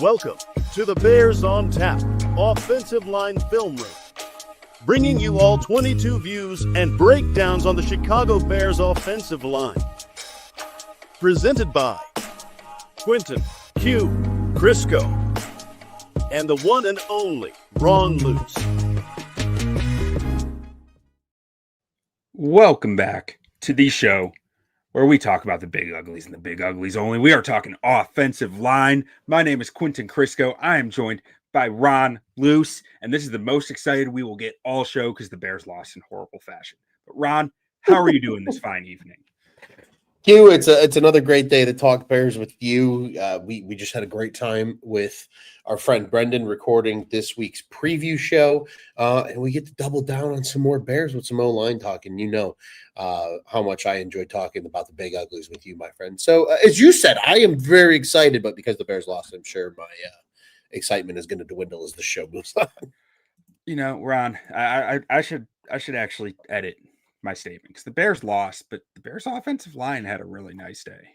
Welcome to the Bears on Tap Offensive Line Film Room, bringing you all 22 views and breakdowns on the Chicago Bears offensive line. Presented by Quentin Q. Crisco and the one and only Ron Luce. Welcome back to the show where we talk about the big uglies and the big uglies only. We are talking offensive line. My name is Quentin Crisco. I am joined by Ron Luce, and this is the most excited we will get all show because the Bears lost in horrible fashion. But Ron, how are you doing this fine evening? Q, it's another great day to talk Bears with you. We just had a great time with our friend Brendan recording this week's preview show, and we get to double down on some more Bears with some O-line talking. You know how much I enjoy talking about the big uglies with you, my friend. So as you said, I am very excited, but because the Bears lost, I'm sure my excitement is going to dwindle as the show moves on. You know, Ron, I should actually edit my statement because the Bears lost, but the Bears offensive line had a really nice day.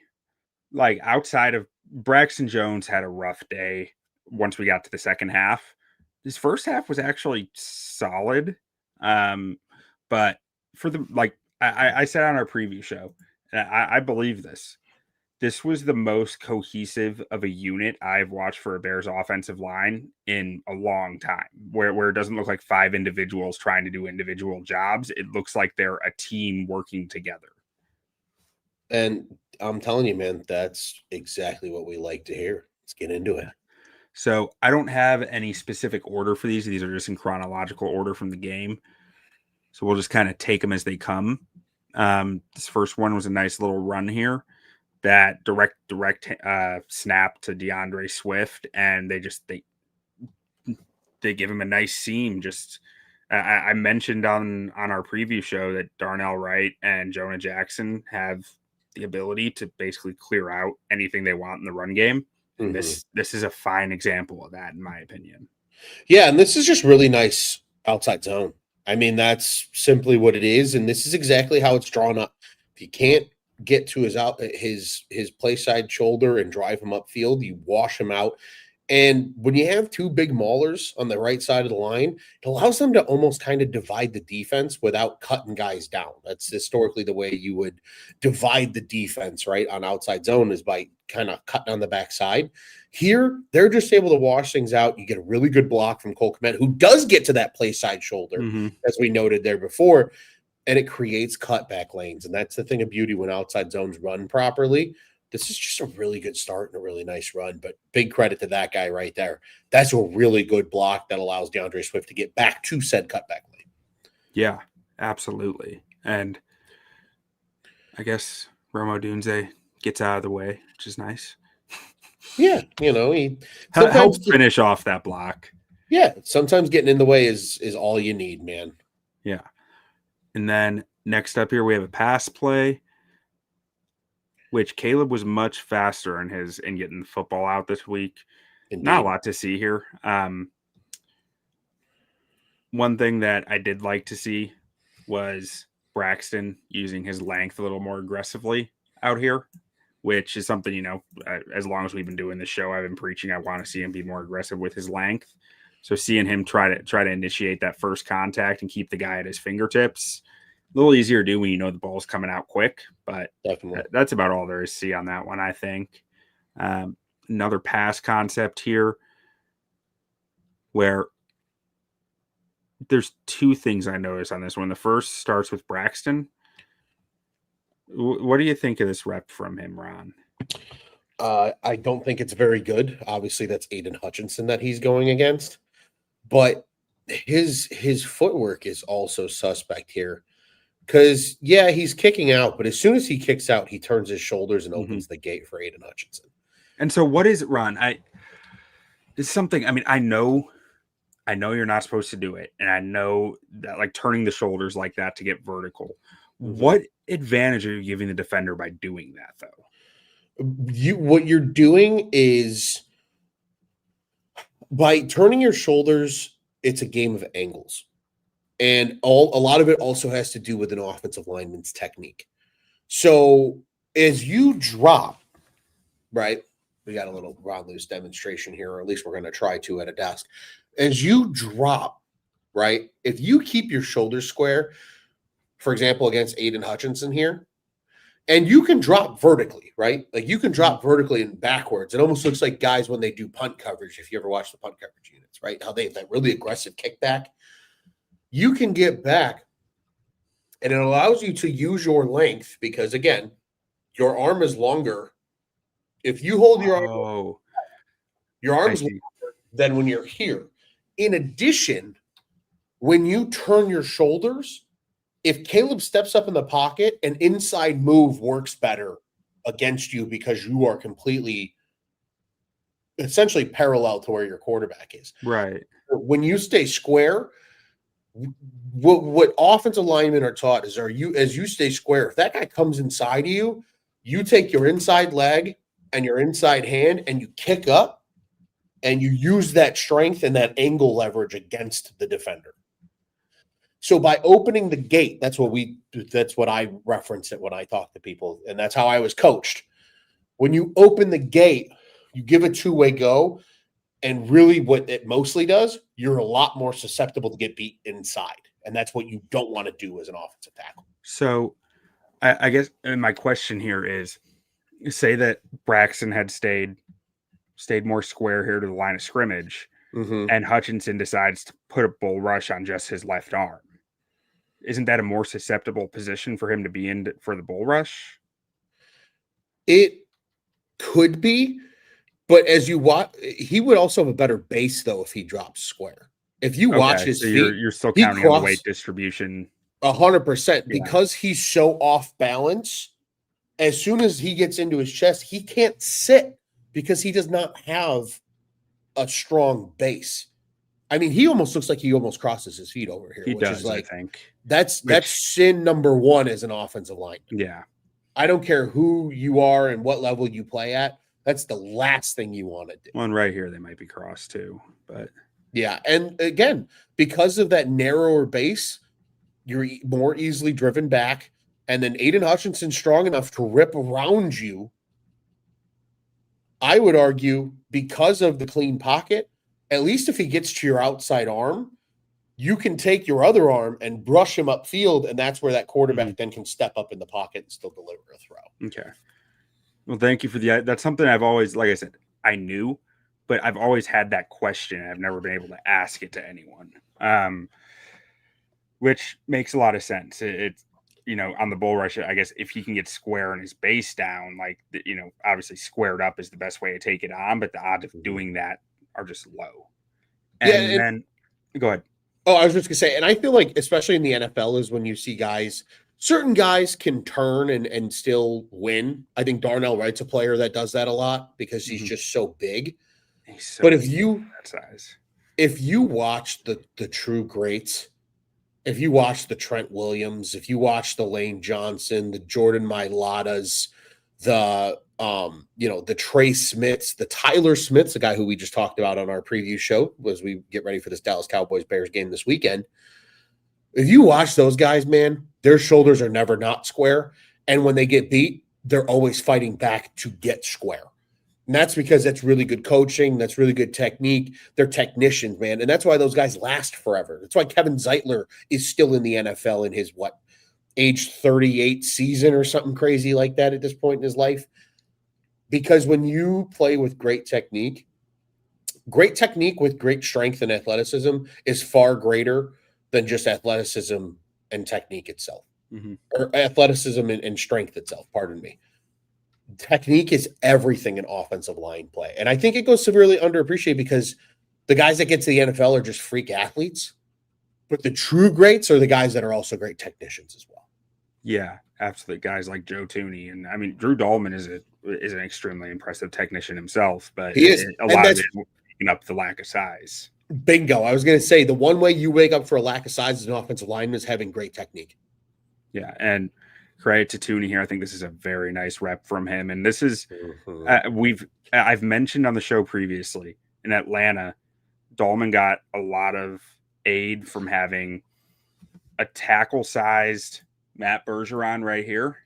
Like outside of Braxton Jones had a rough day once we got to the second half. His first half was actually solid. But for the, I said on our preview show, and I believe this. This was the most cohesive of a unit I've watched for a Bears offensive line in a long time, where it doesn't look like five individuals trying to do individual jobs. It looks like they're a team working together. And I'm telling you, man, that's exactly what we like to hear. Let's get into it. So I don't have any specific order for these. These are just in chronological order from the game. So we'll just kind of take them as they come. This first one was a nice little run here. That direct snap to DeAndre Swift, and they give him a nice seam. Just I mentioned on our preview show that Darnell Wright and Jonah Jackson have the ability to basically clear out anything they want in the run game. And this is a fine example of that, in my opinion. Yeah, and this is just really nice outside zone. I mean, that's simply what it is, and this is exactly how it's drawn up. If you can't get to his play side shoulder and drive him upfield, you wash him out. And when you have two big maulers on the right side of the line, it allows them to almost kind of divide the defense without cutting guys down. That's historically the way you would divide the defense, right, on outside zone, is by kind of cutting on the backside. Here, they're just able to wash things out. You get a really good block from Cole Kmet, who does get to that play side shoulder, as we noted there before. And it creates cutback lanes. And that's the thing of beauty when outside zones run properly. This is just a really good start and a really nice run. But big credit to that guy right there. That's a really good block that allows DeAndre Swift to get back to said cutback lane. Yeah, absolutely. And I guess Rome Odunze gets out of the way, which is nice. Yeah, you know, he helps finish off that block. Yeah, sometimes getting in the way is all you need, man. Yeah. And then next up here, we have a pass play, which Caleb was much faster in getting the football out this week. Indeed. Not a lot to see here. One thing that I did like to see was Braxton using his length a little more aggressively out here, which is something, you know, as long as we've been doing this show, I've been preaching I want to see him be more aggressive with his length. So seeing him try to initiate that first contact and keep the guy at his fingertips, a little easier to do when you know the ball's coming out quick. But definitely, that's about all there is to see on that one, I think. Another pass concept here where there's two things I noticed on this one. The first starts with Braxton. What do you think of this rep from him, Ron? I don't think it's very good. Obviously, that's Aiden Hutchinson that he's going against. But his footwork is also suspect here. Because, yeah, he's kicking out, but as soon as he kicks out, he turns his shoulders and opens the gate for Aiden Hutchinson. And so what is it, Ron? It's something, I mean, I know you're not supposed to do it. And I know that, like, turning the shoulders like that to get vertical. What advantage are you giving the defender by doing that, though? What you're doing is by turning your shoulders, it's a game of angles. And a lot of it also has to do with an offensive lineman's technique. So as you drop, right, we got a little round loose demonstration here, or at least we're going to try to at a desk. As you drop, right? If you keep your shoulders square, for example, against Aiden Hutchinson here, and you can drop vertically, right? Like you can drop vertically and backwards. It almost looks like guys when they do punt coverage, if you ever watch the punt coverage units, right? How they have that really aggressive kickback. You can get back, and it allows you to use your length because, again, your arm is longer. If you hold your arm, your arm's longer than when you're here. In addition, when you turn your shoulders, if Caleb steps up in the pocket, an inside move works better against you because you are completely, essentially parallel to where your quarterback is. Right. When you stay square, what offensive linemen are taught is as you stay square, if that guy comes inside of you, you take your inside leg and your inside hand and you kick up and you use that strength and that angle leverage against the defender. So by opening the gate, that's what I reference it when I talk to people, and that's how I was coached. When you open the gate, you give a two-way go, and really what it mostly does, you're a lot more susceptible to get beat inside, and that's what you don't want to do as an offensive tackle. So I guess my question here is, say that Braxton had stayed more square here to the line of scrimmage, and Hutchinson decides to put a bull rush on just his left arm. Isn't that a more susceptible position for him to be in for the bull rush? It could be, but as you watch, he would also have a better base though if he drops square. If you watch his feet, you're still counting on the weight distribution. 100%, because he's so off balance. As soon as he gets into his chest, he can't sit because he does not have a strong base. I mean, he almost looks like he almost crosses his feet over here. He which does, is like, I think. That's sin number one as an offensive lineman. Yeah. I don't care who you are and what level you play at. That's the last thing you want to do. One right here, they might be crossed too, but yeah. And again, because of that narrower base, you're more easily driven back. And then Aiden Hutchinson's strong enough to rip around you. I would argue because of the clean pocket, at least if he gets to your outside arm, you can take your other arm and brush him upfield, and that's where that quarterback then can step up in the pocket and still deliver a throw. Okay. Well, thank you for that's something I've always, like I said, I knew, but I've always had that question. I've never been able to ask it to anyone, which makes a lot of sense. It's, on the bull rush, I guess if he can get square and his base down, like, obviously squared up is the best way to take it on, but the odds of doing that are just low. And then go ahead. Oh, I was just going to say, and I feel like, especially in the NFL, is when you see certain guys can turn and still win. I think Darnell Wright's a player that does that a lot because he's just so big. But if you watch the true greats, if you watch the Trent Williams, if you watch the Lane Johnson, the Jordan Mailatas, the Trey Smiths, the Tyler Smiths, the guy who we just talked about on our preview show as we get ready for this Dallas Cowboys Bears game this weekend. If you watch those guys, man, their shoulders are never not square. And when they get beat, they're always fighting back to get square. And that's because that's really good coaching. That's really good technique. They're technicians, man. And that's why those guys last forever. That's why Kevin Zeitler is still in the NFL in his, age 38 season or something crazy like that at this point in his life. Because when you play with great technique with great strength and athleticism is far greater than just athleticism and technique itself. Or athleticism and strength itself, pardon me. Technique is everything in offensive line play. And I think it goes severely underappreciated because the guys that get to the NFL are just freak athletes. But the true greats are the guys that are also great technicians as well. Yeah, absolutely. Guys like Joe Thuney. And I mean, Drew Dalman is an extremely impressive technician himself, but he is. A lot of it is making up the lack of size. Bingo. I was going to say the one way you wake up for a lack of size as an offensive lineman is having great technique. Yeah. And credit to Thuney here. I think this is a very nice rep from him. And this is, I've mentioned on the show previously in Atlanta, Dalman got a lot of aid from having a tackle-sized Matt Bergeron right here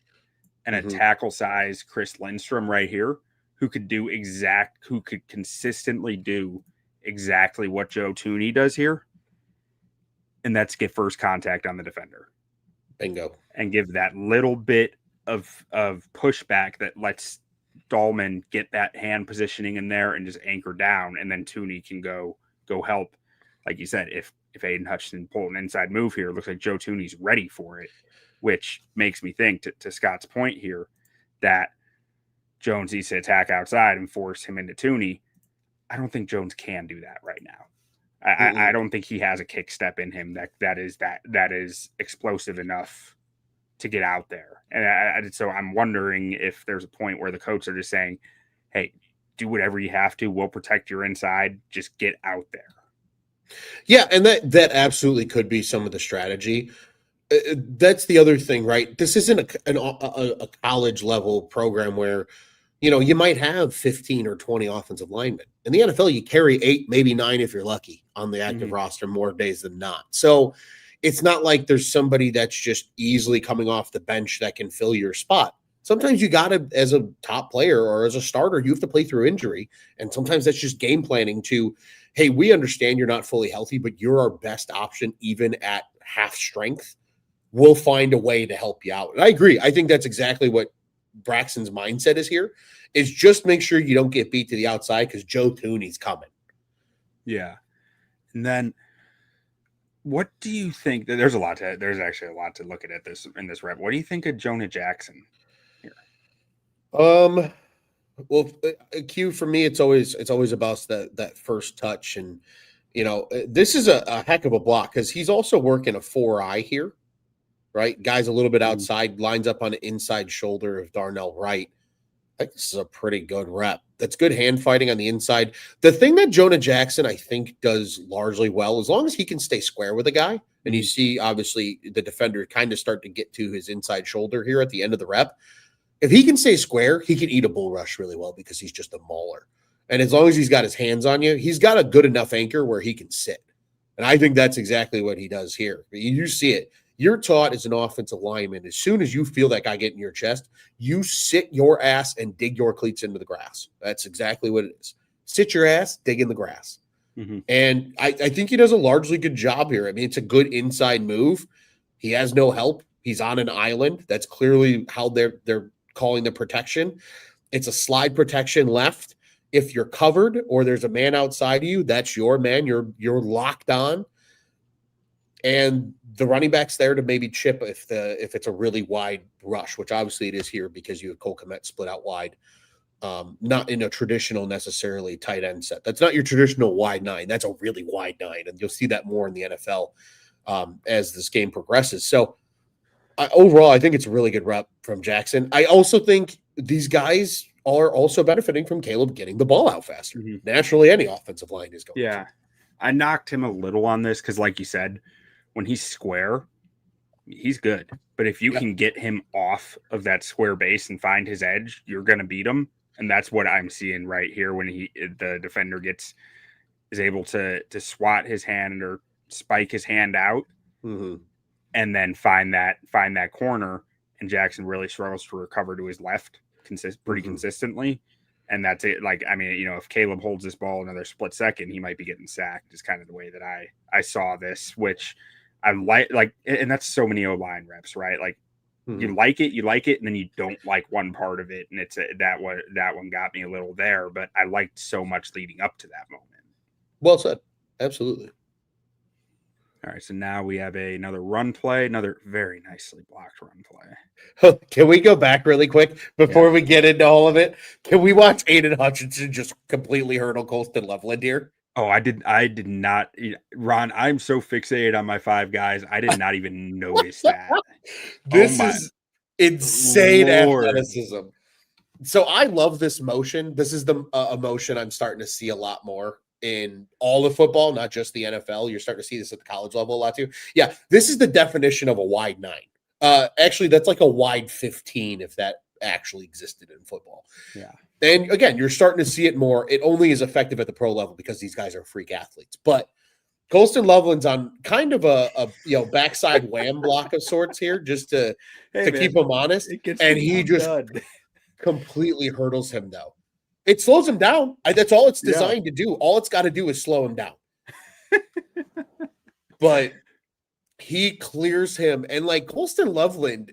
and a tackle-sized Chris Lindstrom right here, who could consistently do exactly what Joe Thuney does here, and that's get first contact on the defender. Bingo. And give that little bit of pushback that lets Dalman get that hand positioning in there and just anchor down, and then Thuney can go help. Like you said, if Aiden Hutchinson pull an inside move here, it looks like Joe Thuney's ready for it, which makes me think, to Scott's point here, that Jones needs to attack outside and force him into Thuney. I don't think Jones can do that right now. I don't think he has a kick step in him that is explosive enough to get out there. And so I'm wondering if there's a point where the coach are just saying, hey, do whatever you have to. We'll protect your inside. Just get out there. Yeah, and that absolutely could be some of the strategy. That's the other thing, right? This isn't a college level program where, you might have 15 or 20 offensive linemen. In the NFL, you carry 8, maybe 9 if you're lucky on the active roster more days than not. So it's not like there's somebody that's just easily coming off the bench that can fill your spot. Sometimes you got to, as a top player or as a starter, you have to play through injury. And sometimes that's just game planning to, hey, we understand you're not fully healthy, but you're our best option even at half strength. We'll find a way to help you out. And I agree. I think that's exactly what Braxton's mindset is here, is just make sure you don't get beat to the outside because Joe Thuney's coming. Yeah. And then what do you think? There's actually a lot to look at this in this rep. What do you think of Jonah Jackson here? Well, Q, for me, it's always about that first touch. And, this is a heck of a block because he's also working a 4-eye here. Right? Guy's a little bit outside, lines up on the inside shoulder of Darnell Wright. I think this is a pretty good rep. That's good hand fighting on the inside. The thing that Jonah Jackson, I think, does largely well, as long as he can stay square with a guy, and you see, obviously, the defender kind of start to get to his inside shoulder here at the end of the rep. If he can stay square, he can eat a bull rush really well because he's just a mauler. And as long as he's got his hands on you, he's got a good enough anchor where he can sit. And I think that's exactly what he does here. You see it. You're taught as an offensive lineman, as soon as you feel that guy get in your chest, you sit your ass and dig your cleats into the grass. That's exactly what it is. Sit your ass, dig in the grass. Mm-hmm. And I think he does a largely good job here. I mean, it's a good inside move. He has no help. He's on an island. That's clearly how they're calling the protection. It's a slide protection left. If you're covered or there's a man outside of you, that's your man. You're locked on. And the running back's there to maybe chip if it's a really wide rush, which obviously it is here because you have Cole Kmet split out wide, not in a traditional necessarily tight end set. That's not your traditional wide 9. That's a really wide 9, and you'll see that more in the NFL as this game progresses. So overall, I think it's a really good rep from Jackson. I also think these guys are also benefiting from Caleb getting the ball out faster. Mm-hmm. Naturally, any offensive line is going. Yeah, I knocked him a little on this because, like you said, when he's square, he's good. But if you can get him off of that square base and find his edge, you're going to beat him. And that's what I'm seeing right here when the defender is able to swat his hand or spike his hand out, and then find that corner. And Jackson really struggles to recover to his left pretty consistently. And that's it. Like, I mean, if Caleb holds this ball another split second, he might be getting sacked, is kind of the way that I saw this, which I like, and that's so many O-line reps, right? Like, you like it, and then you don't like one part of it. And it's that one got me a little there, but I liked so much leading up to that moment. Well said. Absolutely. All right. So now we have another run play, another very nicely blocked run play. Can we go back really quick before we get into all of it? Can we watch Aiden Hutchinson just completely hurdle Colston Loveland here? Oh, I did not. Ron, I'm so fixated on my 5 guys. I did not even notice that. This is insane athleticism. So I love this motion. This is the motion I'm starting to see a lot more in all of football, not just the NFL. You're starting to see this at the college level a lot too. Yeah, this is the definition of a wide 9. Actually, that's like a wide 15 if that actually existed in football. Yeah. And again, you're starting to see it more. It only is effective at the pro level because these guys are freak athletes. But Colston Loveland's on kind of a backside wham block of sorts here, just to keep him honest. And he just completely hurdles him though. It slows him down. That's all it's designed to do. All it's got to do is slow him down. But he clears him. And like Colston Loveland,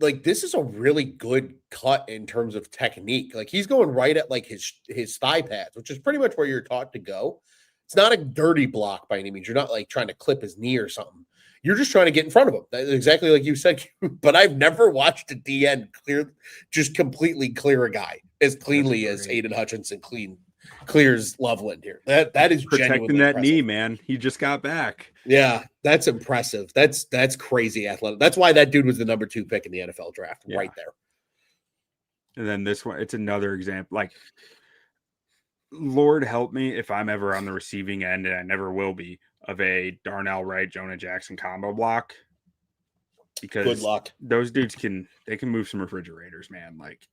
like this is a really good cut in terms of technique. Like he's going right at like his thigh pads, which is pretty much where you're taught to go. It's not a dirty block by any means. You're not like trying to clip his knee or something. You're just trying to get in front of him. That's exactly like you said. But I've never watched a DN completely clear a guy as cleanly as Aiden Hutchinson clears Loveland here. That is protecting that knee, man. He just got back. Yeah, that's impressive. That's crazy athletic. That's why that dude was the number 2 pick in the NFL draft, right there. And then this one, it's another example. Like, Lord help me if I'm ever on the receiving end, and I never will be, of a Darnell Wright, Jonah Jackson combo block. Because good luck. Those dudes can move some refrigerators, man. Like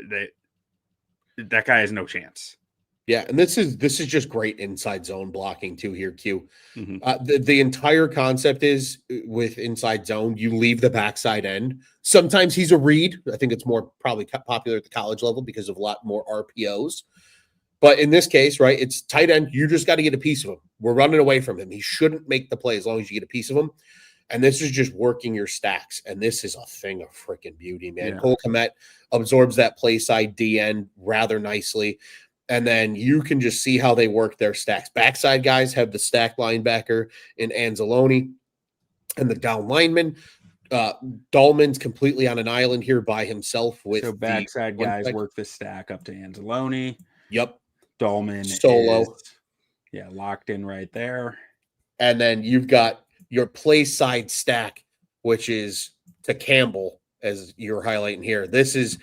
that guy has no chance. Yeah, and this is just great inside zone blocking too here, Q. Mm-hmm. The entire concept is with inside zone, you leave the backside end. Sometimes he's a read. I think it's more probably popular at the college level because of a lot more RPOs. But in this case, right, it's tight end. You just got to get a piece of him. We're running away from him. He shouldn't make the play as long as you get a piece of him. And this is just working your stacks. And this is a thing of freaking beauty, man. Yeah. Cole Kmet absorbs that play side D end rather nicely. And then you can just see how they work their stacks. Backside guys have the stack linebacker in Anzalone and the down lineman. Dalman's completely on an island here by himself with so backside guys work the stack up to Anzalone. Yep. Dalman solo. Locked in right there. And then you've got your play side stack, which is to Campbell, as you're highlighting here. This is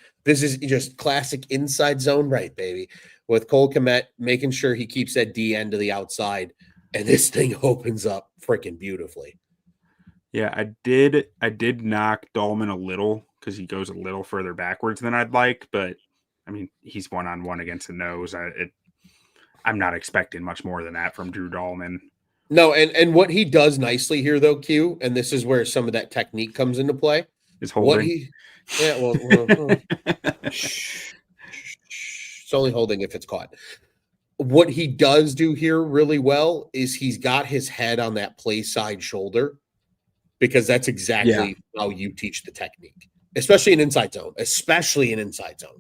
just classic inside zone right, baby. With Cole Kmet making sure he keeps that D end to the outside, and this thing opens up freaking beautifully. Yeah, I did knock Dalman a little because he goes a little further backwards than I'd like, but I mean he's 1-on-1 against the nose. I'm not expecting much more than that from Drew Dalman. No, and what he does nicely here though, Q, and this is where some of that technique comes into play. Is holding. It's only holding if it's caught. What he does do here really well is he's got his head on that play side shoulder, because that's exactly how you teach the technique, especially in inside zone,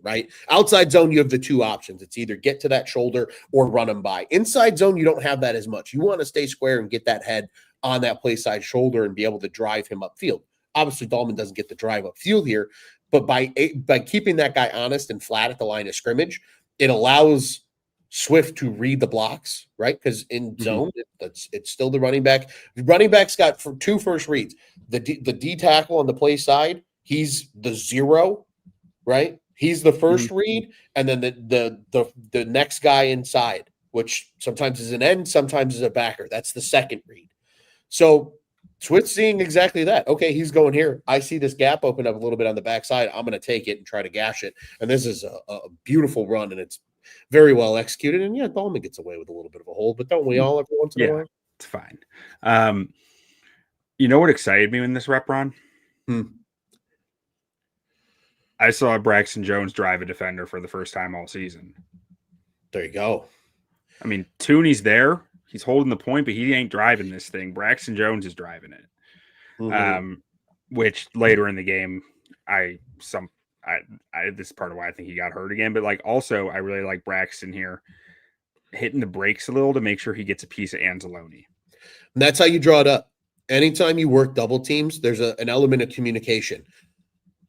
right? Outside zone, you have the 2 options. It's either get to that shoulder or run him by. Inside zone, you don't have that as much. You want to stay square and get that head on that play side shoulder and be able to drive him upfield. Obviously, Dalman doesn't get the drive upfield here, but by keeping that guy honest and flat at the line of scrimmage, it allows Swift to read the blocks, right? Because in zone, it's still the running back. The running back's got 2 first reads. The D tackle on the play side, he's the 0, right? He's the first read, and then the next guy inside, which sometimes is an end, sometimes is a backer. That's the second read. So Swift's seeing exactly that. Okay, he's going here. I see this gap open up a little bit on the backside. I'm going to take it and try to gash it. And this is a beautiful run, and it's very well executed. And yeah, Dalman gets away with a little bit of a hold, but don't we all every once in a while? It's fine. You know what excited me in this rep run? I saw Braxton Jones drive a defender for the first time all season. There you go. I mean, Thuney's there. He's holding the point, but he ain't driving this thing. Braxton Jones is driving it. Which later in the game, this is part of why I think he got hurt again. But like, also, I really like Braxton here hitting the brakes a little to make sure he gets a piece of Anzalone. And that's how you draw it up. Anytime you work double teams, there's an element of communication.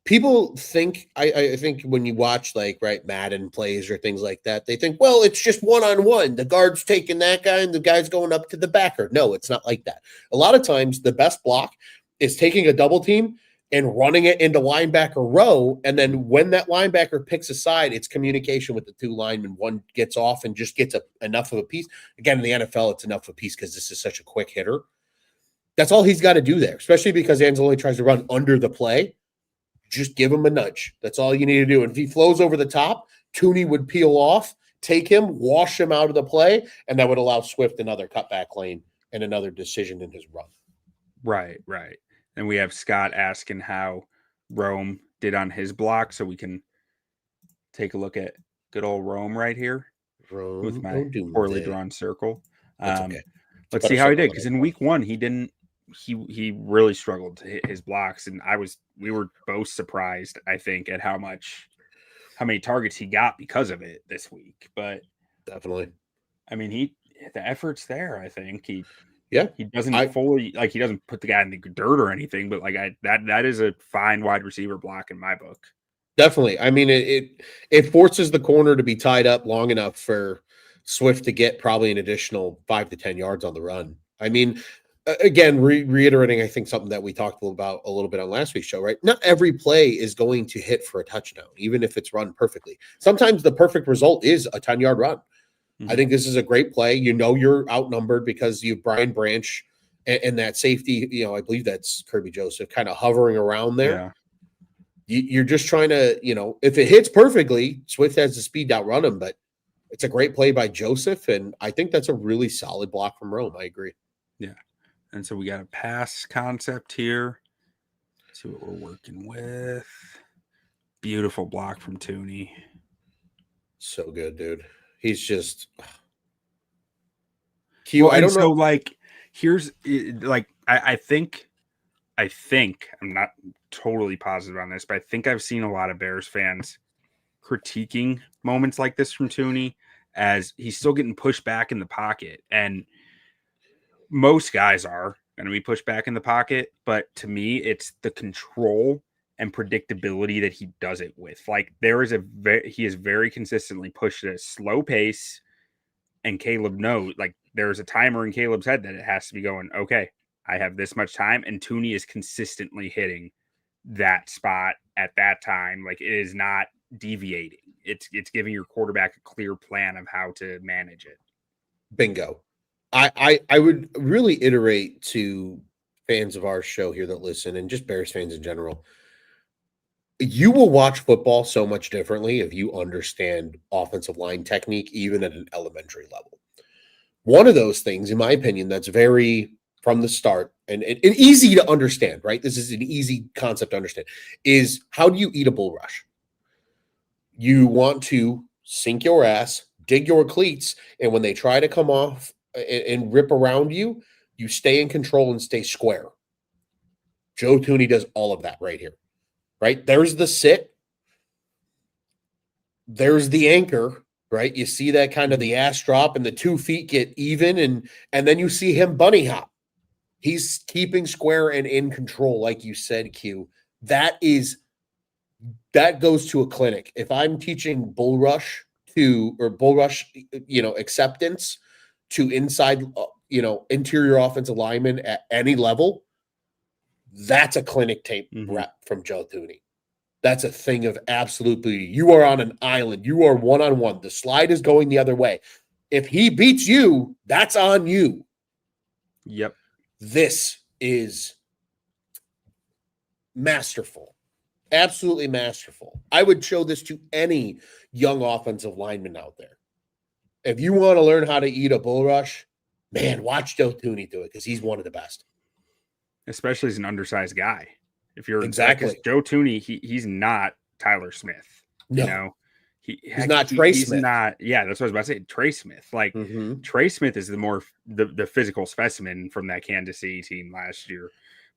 People think, I think when you watch Madden plays or things like that, they think, well, it's just 1-on-1. The guard's taking that guy and the guy's going up to the backer. No, it's not like that. A lot of times the best block is taking a double team and running it into linebacker row. And then when that linebacker picks a side, it's communication with the 2 linemen. One gets off and just gets enough of a piece. Again, in the NFL, it's enough of a piece because this is such a quick hitter. That's all he's got to do there, especially because Anzalone tries to run under the play. Just give him a nudge. That's all you need to do. And if he flows over the top, Thuney would peel off, take him, wash him out of the play, and that would allow Swift another cutback lane and another decision in his run. Right. And we have Scott asking how Rome did on his block, so we can take a look at Good old Rome right here with Rome, my don't do poorly that. drawn circle. That's okay. Let's see how he did, because in week 1 he didn't. He really struggled to hit his blocks, and we were both surprised, I think, at how many targets he got because of it this week. But Definitely. I mean, the effort's there. I think he doesn't he doesn't put the guy in the dirt or anything, but like that is a fine wide receiver block in my book. Definitely. I mean, it forces the corner to be tied up long enough for Swift to get probably an additional 5 to 10 yards on the run. I mean, again, reiterating, I think something that we talked about a little bit on last week's show, right? Not every play is going to hit for a touchdown, even if it's run perfectly. Sometimes the perfect result is a 10-yard run. I think this is a great play. You're outnumbered because you have Brian Branch and that safety, I believe that's Kirby Joseph, kind of hovering around there. Yeah. You're just trying to, if it hits perfectly, Swift has the speed to outrun him, but it's a great play by Joseph, and I think that's a really solid block from Rome. I agree. Yeah. And so we got a pass concept here. Let's see what we're working with. Beautiful block from Thuney. So good, dude. He's just Q. Well, I don't know. So like, here's like I think I'm not totally positive on this, but I think I've seen a lot of Bears fans critiquing moments like this from Thuney as he's still getting pushed back in the pocket, and most guys are going to be pushed back in the pocket, but to me, it's the control and predictability that he does it with. Like he is very consistently pushed at a slow pace, and Caleb knows, like there's a timer in Caleb's head that it has to be going, okay, I have this much time, and Thuney is consistently hitting that spot at that time. Like it is not deviating. It's giving your quarterback a clear plan of how to manage it. Bingo. I would really iterate to fans of our show here that listen, and just Bears fans in general. You will watch football so much differently if you understand offensive line technique, even at an elementary level. One of those things, in my opinion, that's very from the start and easy to understand, right? This is an easy concept to understand, is how do you eat a bull rush? You want to sink your ass, dig your cleats, and when they try to come off and rip around you, you stay in control and stay square. Joe Thuney does all of that right here. Right? There's the sit. There's the anchor, right? You see that kind of the ass drop and the 2 feet get even, and then you see him bunny hop. He's keeping square and in control, like you said, Q. That goes to a clinic. If I'm teaching bull rush acceptance to inside, interior offensive linemen at any level, that's a clinic tape rep from Joe Thuney. That's a thing of absolute beauty. You are on an island. You are one-on-one. The slide is going the other way. If he beats you, that's on you. Yep. This is masterful. Absolutely masterful. I would show this to any young offensive lineman out there. If you want to learn how to eat a bull rush, man, watch Joe Thuney do it because he's one of the best. Especially as an undersized guy. If you're exactly Joe Thuney, he's not Tyler Smith. No. He's not Trey Smith. He's not, yeah, that's what I was about to say. Trey Smith. Like Trey Smith is the physical specimen from that Kansas City team last year.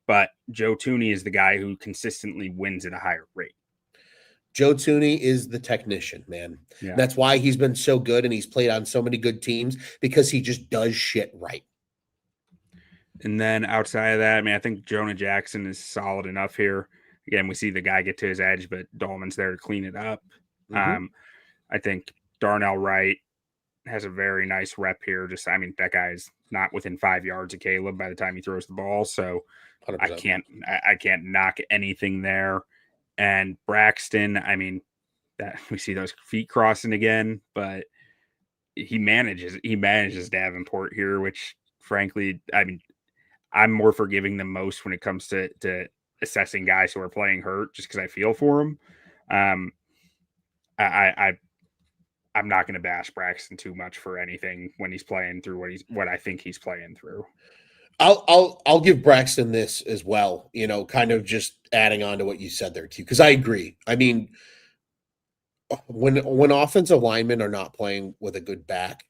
But Joe Thuney is the guy who consistently wins at a higher rate. Joe Thuney is the technician, man. Yeah. That's why he's been so good and he's played on so many good teams, because he just does shit right. And then outside of that, I mean, I think Jonah Jackson is solid enough here. Again, we see the guy get to his edge, but Dalman's there to clean it up. I think Darnell Wright has a very nice rep here. That guy is not within 5 yards of Caleb by the time he throws the ball. So 100%. I can't knock anything there. And Braxton, I mean, that we see those feet crossing again, but he manages Davenport here, which frankly, I mean, I'm more forgiving than most when it comes to assessing guys who are playing hurt, just because I feel for them. I'm not going to bash Braxton too much for anything when he's playing through what I think he's playing through. I'll give Braxton this as well, kind of just adding on to what you said there, Q, because I agree. I mean, when offensive linemen are not playing with a good back,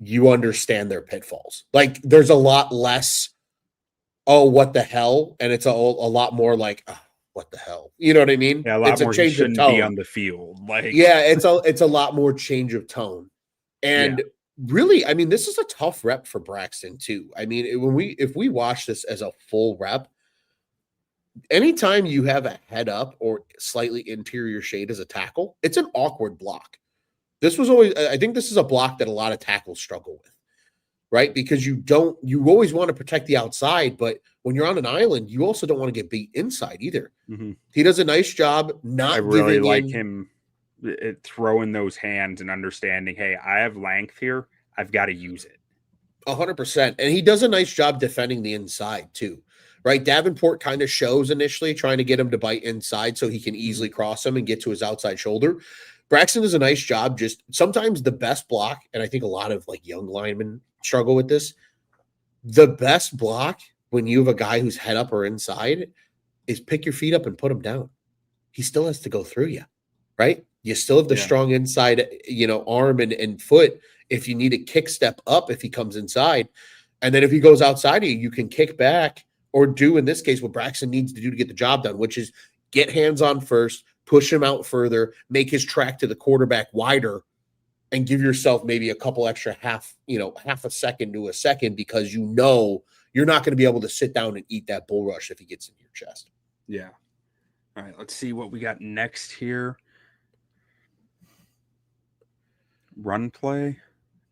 you understand their pitfalls. Like there's a lot less, oh, what the hell? And it's a lot more like, oh, what the hell? You know what I mean? Yeah, a lot It's a more. He change of shouldn't be tone. on the field. Like, Yeah, it's a lot more change of tone. And really, I mean, this is a tough rep for Braxton too. I mean, if we watch this as a full rep, anytime you have a head up or slightly interior shade as a tackle, it's an awkward block. This was always, I think this is a block that a lot of tackles struggle with, right? Because you always want to protect the outside, but when you're on an island, you also don't want to get beat inside either. mm-hmm. He does a nice job not I really giving like in. him throwing those hands and understanding, hey, I have length here. I've got to use it. 100%. And he does a nice job defending the inside too, right? Davenport kind of shows initially trying to get him to bite inside so he can easily cross him and get to his outside shoulder. Braxton does a nice job. Just sometimes the best block, and I think a lot of like young linemen struggle with this. The best block when you have a guy who's head up or inside is pick your feet up and put him down. He still has to go through you, right? You still have the strong inside, arm and foot. If you need a kick step up, if he comes inside, and then if he goes outside of you, you can kick back or do, in this case, what Braxton needs to do to get the job done, which is get hands on first, push him out further, make his track to the quarterback wider, and give yourself maybe a couple extra half a second to a second, because you're not going to be able to sit down and eat that bull rush if he gets in your chest. Yeah. All right, let's see what we got next here. Run play.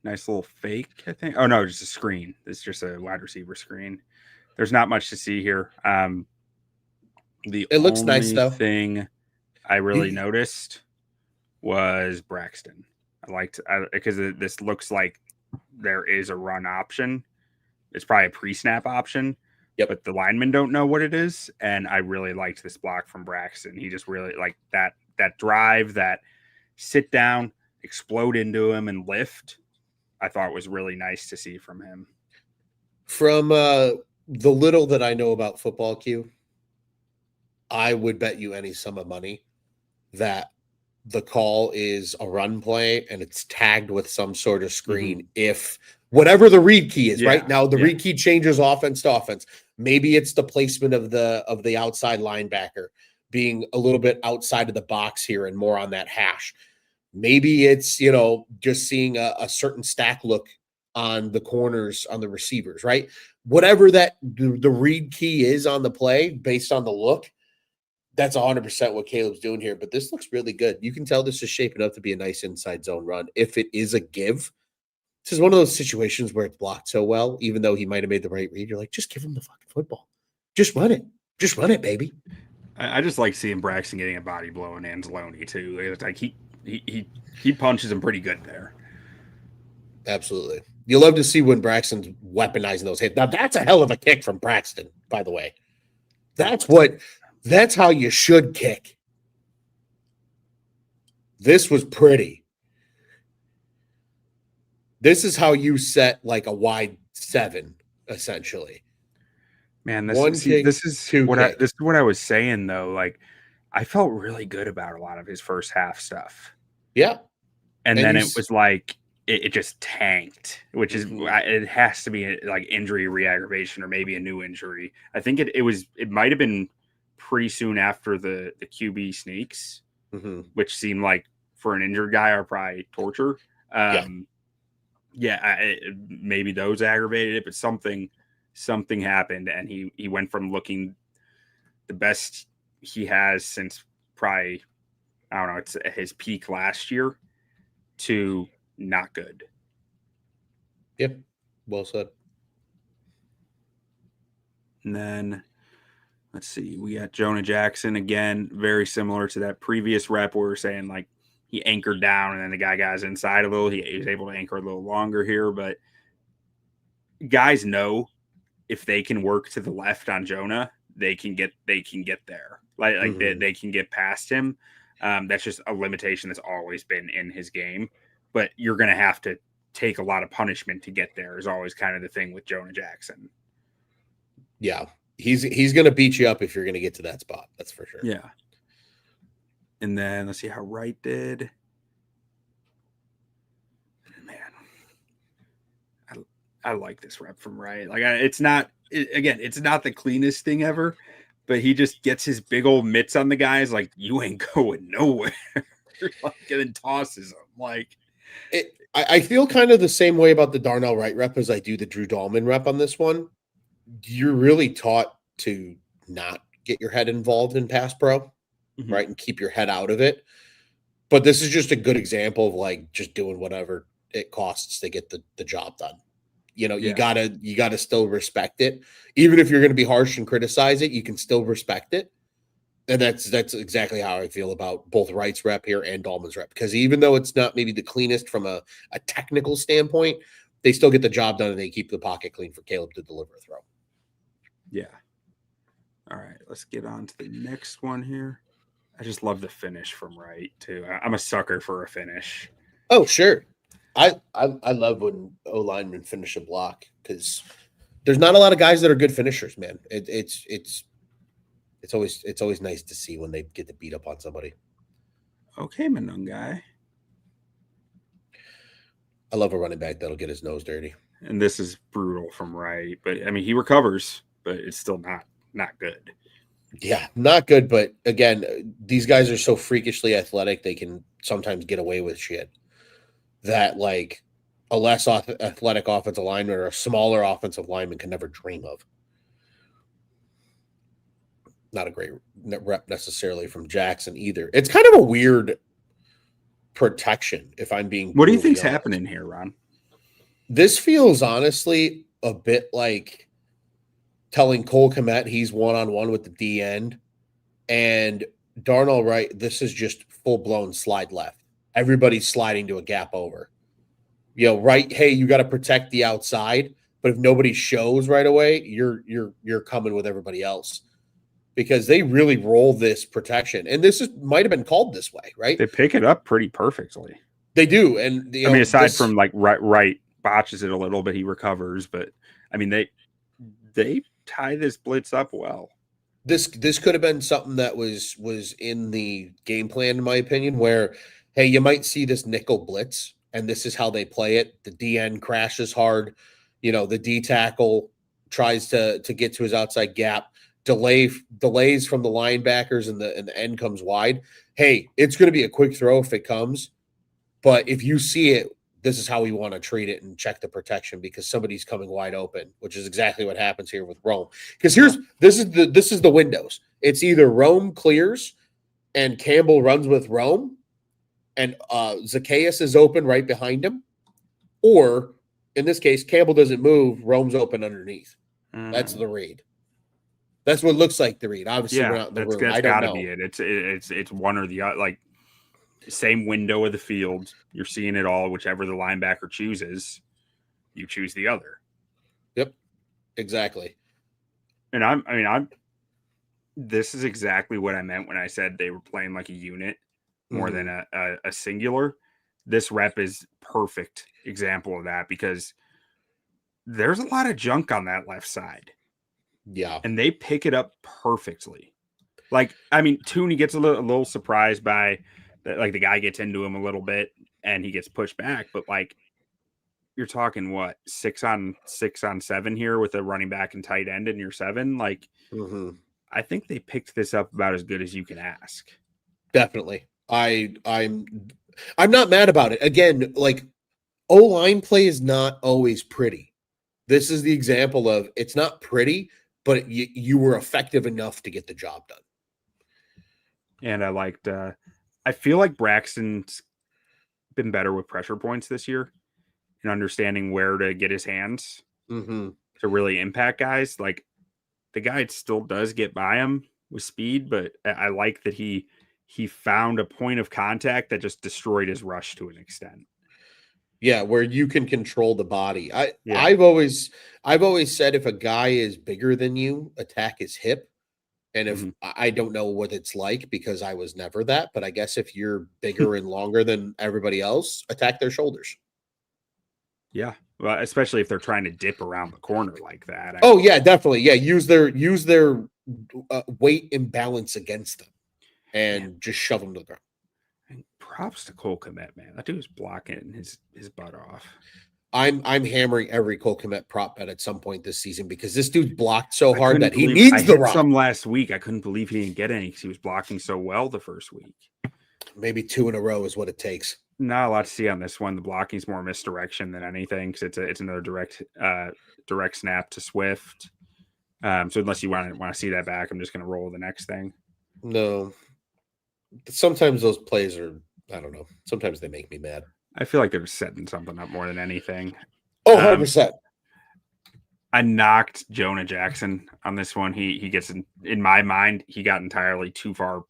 Nice little fake, I think. Oh, no, just a screen. It's just a wide receiver screen. There's not much to see here. It looks nice, though. Thing I really noticed was Braxton. I liked because this looks like there is a run option. It's probably a pre-snap option. Yep. But the linemen don't know what it is, and I really liked this block from Braxton. He just really like that drive, that sit down, explode into him, and lift. I thought was really nice to see from him. From the little that I know about football, Q, I would bet you any sum of money that the call is a run play and it's tagged with some sort of screen. If whatever the read key is, right now, the read key changes offense to offense. Maybe it's the placement of the outside linebacker being a little bit outside of the box here and more on that hash. Maybe it's, just seeing a certain stack look on the corners, on the receivers, right? Whatever that the read key is on the play based on the look, that's 100% what Caleb's doing here. But this looks really good. You can tell this is shaping up to be a nice inside zone run. If it is a give, this is one of those situations where it's blocked so well, even though he might have made the right read. You're like, just give him the fucking football. Just run it. Just run it, baby. I just like seeing Braxton getting a body blow in Anzalone too. It's like he punches him pretty good there. Absolutely. You love to see when Braxton's weaponizing those hits. Now that's a hell of a kick from Braxton, by the way. That's how you should kick. This was pretty. This is how you set like a wide 7, essentially. Man, this is what I was saying though. Like, I felt really good about a lot of his first half stuff. Yeah. And then it was like it just tanked, which is it has to be like injury re-aggravation or maybe a new injury. I think it might have been pretty soon after the QB sneaks, which seemed like for an injured guy are probably torture. Maybe those aggravated it, but something happened, and he went from looking the best he has since probably, I don't know, it's his peak last year, to not good. Yep. Well said. And then let's see, we got Jonah Jackson again, very similar to that previous rep where we're saying like he anchored down and then the guy got inside a little. He was able to anchor a little longer here, but guys know if they can work to the left on Jonah, they can get there. Like they can get past him. That's just a limitation that's always been in his game. But you're going to have to take a lot of punishment to get there is always kind of the thing with Jonah Jackson. Yeah. He's going to beat you up if you're going to get to that spot. That's for sure. Yeah. And then let's see how Wright did. Man, I like this rep from Wright. Like, it's not the cleanest thing ever, but he just gets his big old mitts on the guys like, you ain't going nowhere. Like, and then tosses them. Like, I feel kind of the same way about the Darnell Wright rep as I do the Drew Dalman rep on this one. You're really taught to not get your head involved in pass pro, right? And keep your head out of it. But this is just a good example of like just doing whatever it costs to get the job done. You know, you gotta still respect it. Even if you're going to be harsh and criticize it, you can still respect it. And that's exactly how I feel about both Wright's rep here and Dalman's rep. Because even though it's not maybe the cleanest from a technical standpoint, they still get the job done and they keep the pocket clean for Caleb to deliver a throw. Yeah. All right, let's get on to the next one here. I just love the finish from Wright too. I'm a sucker for a finish. Oh, sure. I love when O linemen finish a block because there's not a lot of guys that are good finishers, man. It's always nice to see when they get to beat up on somebody. Okay, Manungai. I love a running back that'll get his nose dirty. And this is brutal from Wright, but I mean he recovers, but it's still not good. Yeah, not good. But again, these guys are so freakishly athletic; they can sometimes get away with shit that like a less athletic offensive lineman or a smaller offensive lineman can never dream of. Not a great rep necessarily from Jackson either. It's kind of a weird protection, if I'm being. What do you think's happening here, Ron? This feels honestly a bit like telling Cole Kmet he's one-on-one with the D end, and Darnell Wright, this is just full-blown slide left. Everybody's sliding to a gap over. You know, right, hey, you got to protect the outside, but if nobody shows right away, you're coming with everybody else. Because they really roll this protection. And this might have been called this way, right? They pick it up pretty perfectly. They do. And I mean, aside from like Wright botches it a little bit, he recovers, but I mean they tie this blitz up well. This could have been something that was in the game plan, in my opinion, where hey, you might see this nickel blitz, and this is how they play it. The DN crashes hard, you know, the D tackle tries to get to his outside gap. Delays from the linebackers and the end comes wide. Hey, it's going to be a quick throw if it comes, but if you see it, this is how we want to treat it and check the protection because somebody's coming wide open, which is exactly what happens here with Rome. Because this is the windows. It's either Rome clears and Campbell runs with Rome, and Zacchaeus is open right behind him, or in this case, Campbell doesn't move, Rome's open underneath. That's the read. That's what it looks like to read. Obviously, we're not in the room. That's got to be it. It's one or the other. Like same window of the field. You're seeing it all. Whichever the linebacker chooses, you choose the other. Yep, exactly. And this is exactly what I meant when I said they were playing like a unit more than a singular. This rep is perfect example of that because there's a lot of junk on that left side. Yeah. And they pick it up perfectly. Like, I mean, Thuney gets a little surprised by like the guy gets into him a little bit and he gets pushed back. But like, you're talking what 6 on 7 here with a running back and tight end in your 7. Like, I think they picked this up about as good as you can ask. Definitely. I'm not mad about it. Again, like O-line play is not always pretty. This is the example of it's not pretty, but you were effective enough to get the job done. And I feel like Braxton's been better with pressure points this year and understanding where to get his hands to really impact guys. Like the guy still does get by him with speed, but I like that he found a point of contact that just destroyed his rush to an extent. Yeah, where you can control the body. I've always said if a guy is bigger than you, attack his hip. And if I don't know what it's like because I was never that, but I guess if you're bigger and longer than everybody else, attack their shoulders. Yeah, well, especially if they're trying to dip around the corner like that. Yeah, definitely. Yeah, use their weight imbalance against them. and just shove him to the ground. And props to Cole Kmet, man. That dude was blocking his butt off. I'm hammering every Cole Kmet prop bet at some point this season because this dude's blocked so hard that he needs the rock. Some last week. I couldn't believe he didn't get any because he was blocking so well the first week. Maybe 2 in a row is what it takes. Not a lot to see on this one. The blocking's more misdirection than anything because it's another direct snap to Swift. So unless you want to see that back, I'm just going to roll the next thing. No. Sometimes those plays are, I don't know. Sometimes they make me mad. I feel like they're setting something up more than anything. Oh, 100%. I knocked Jonah Jackson on this one. He gets in my mind, he got entirely too far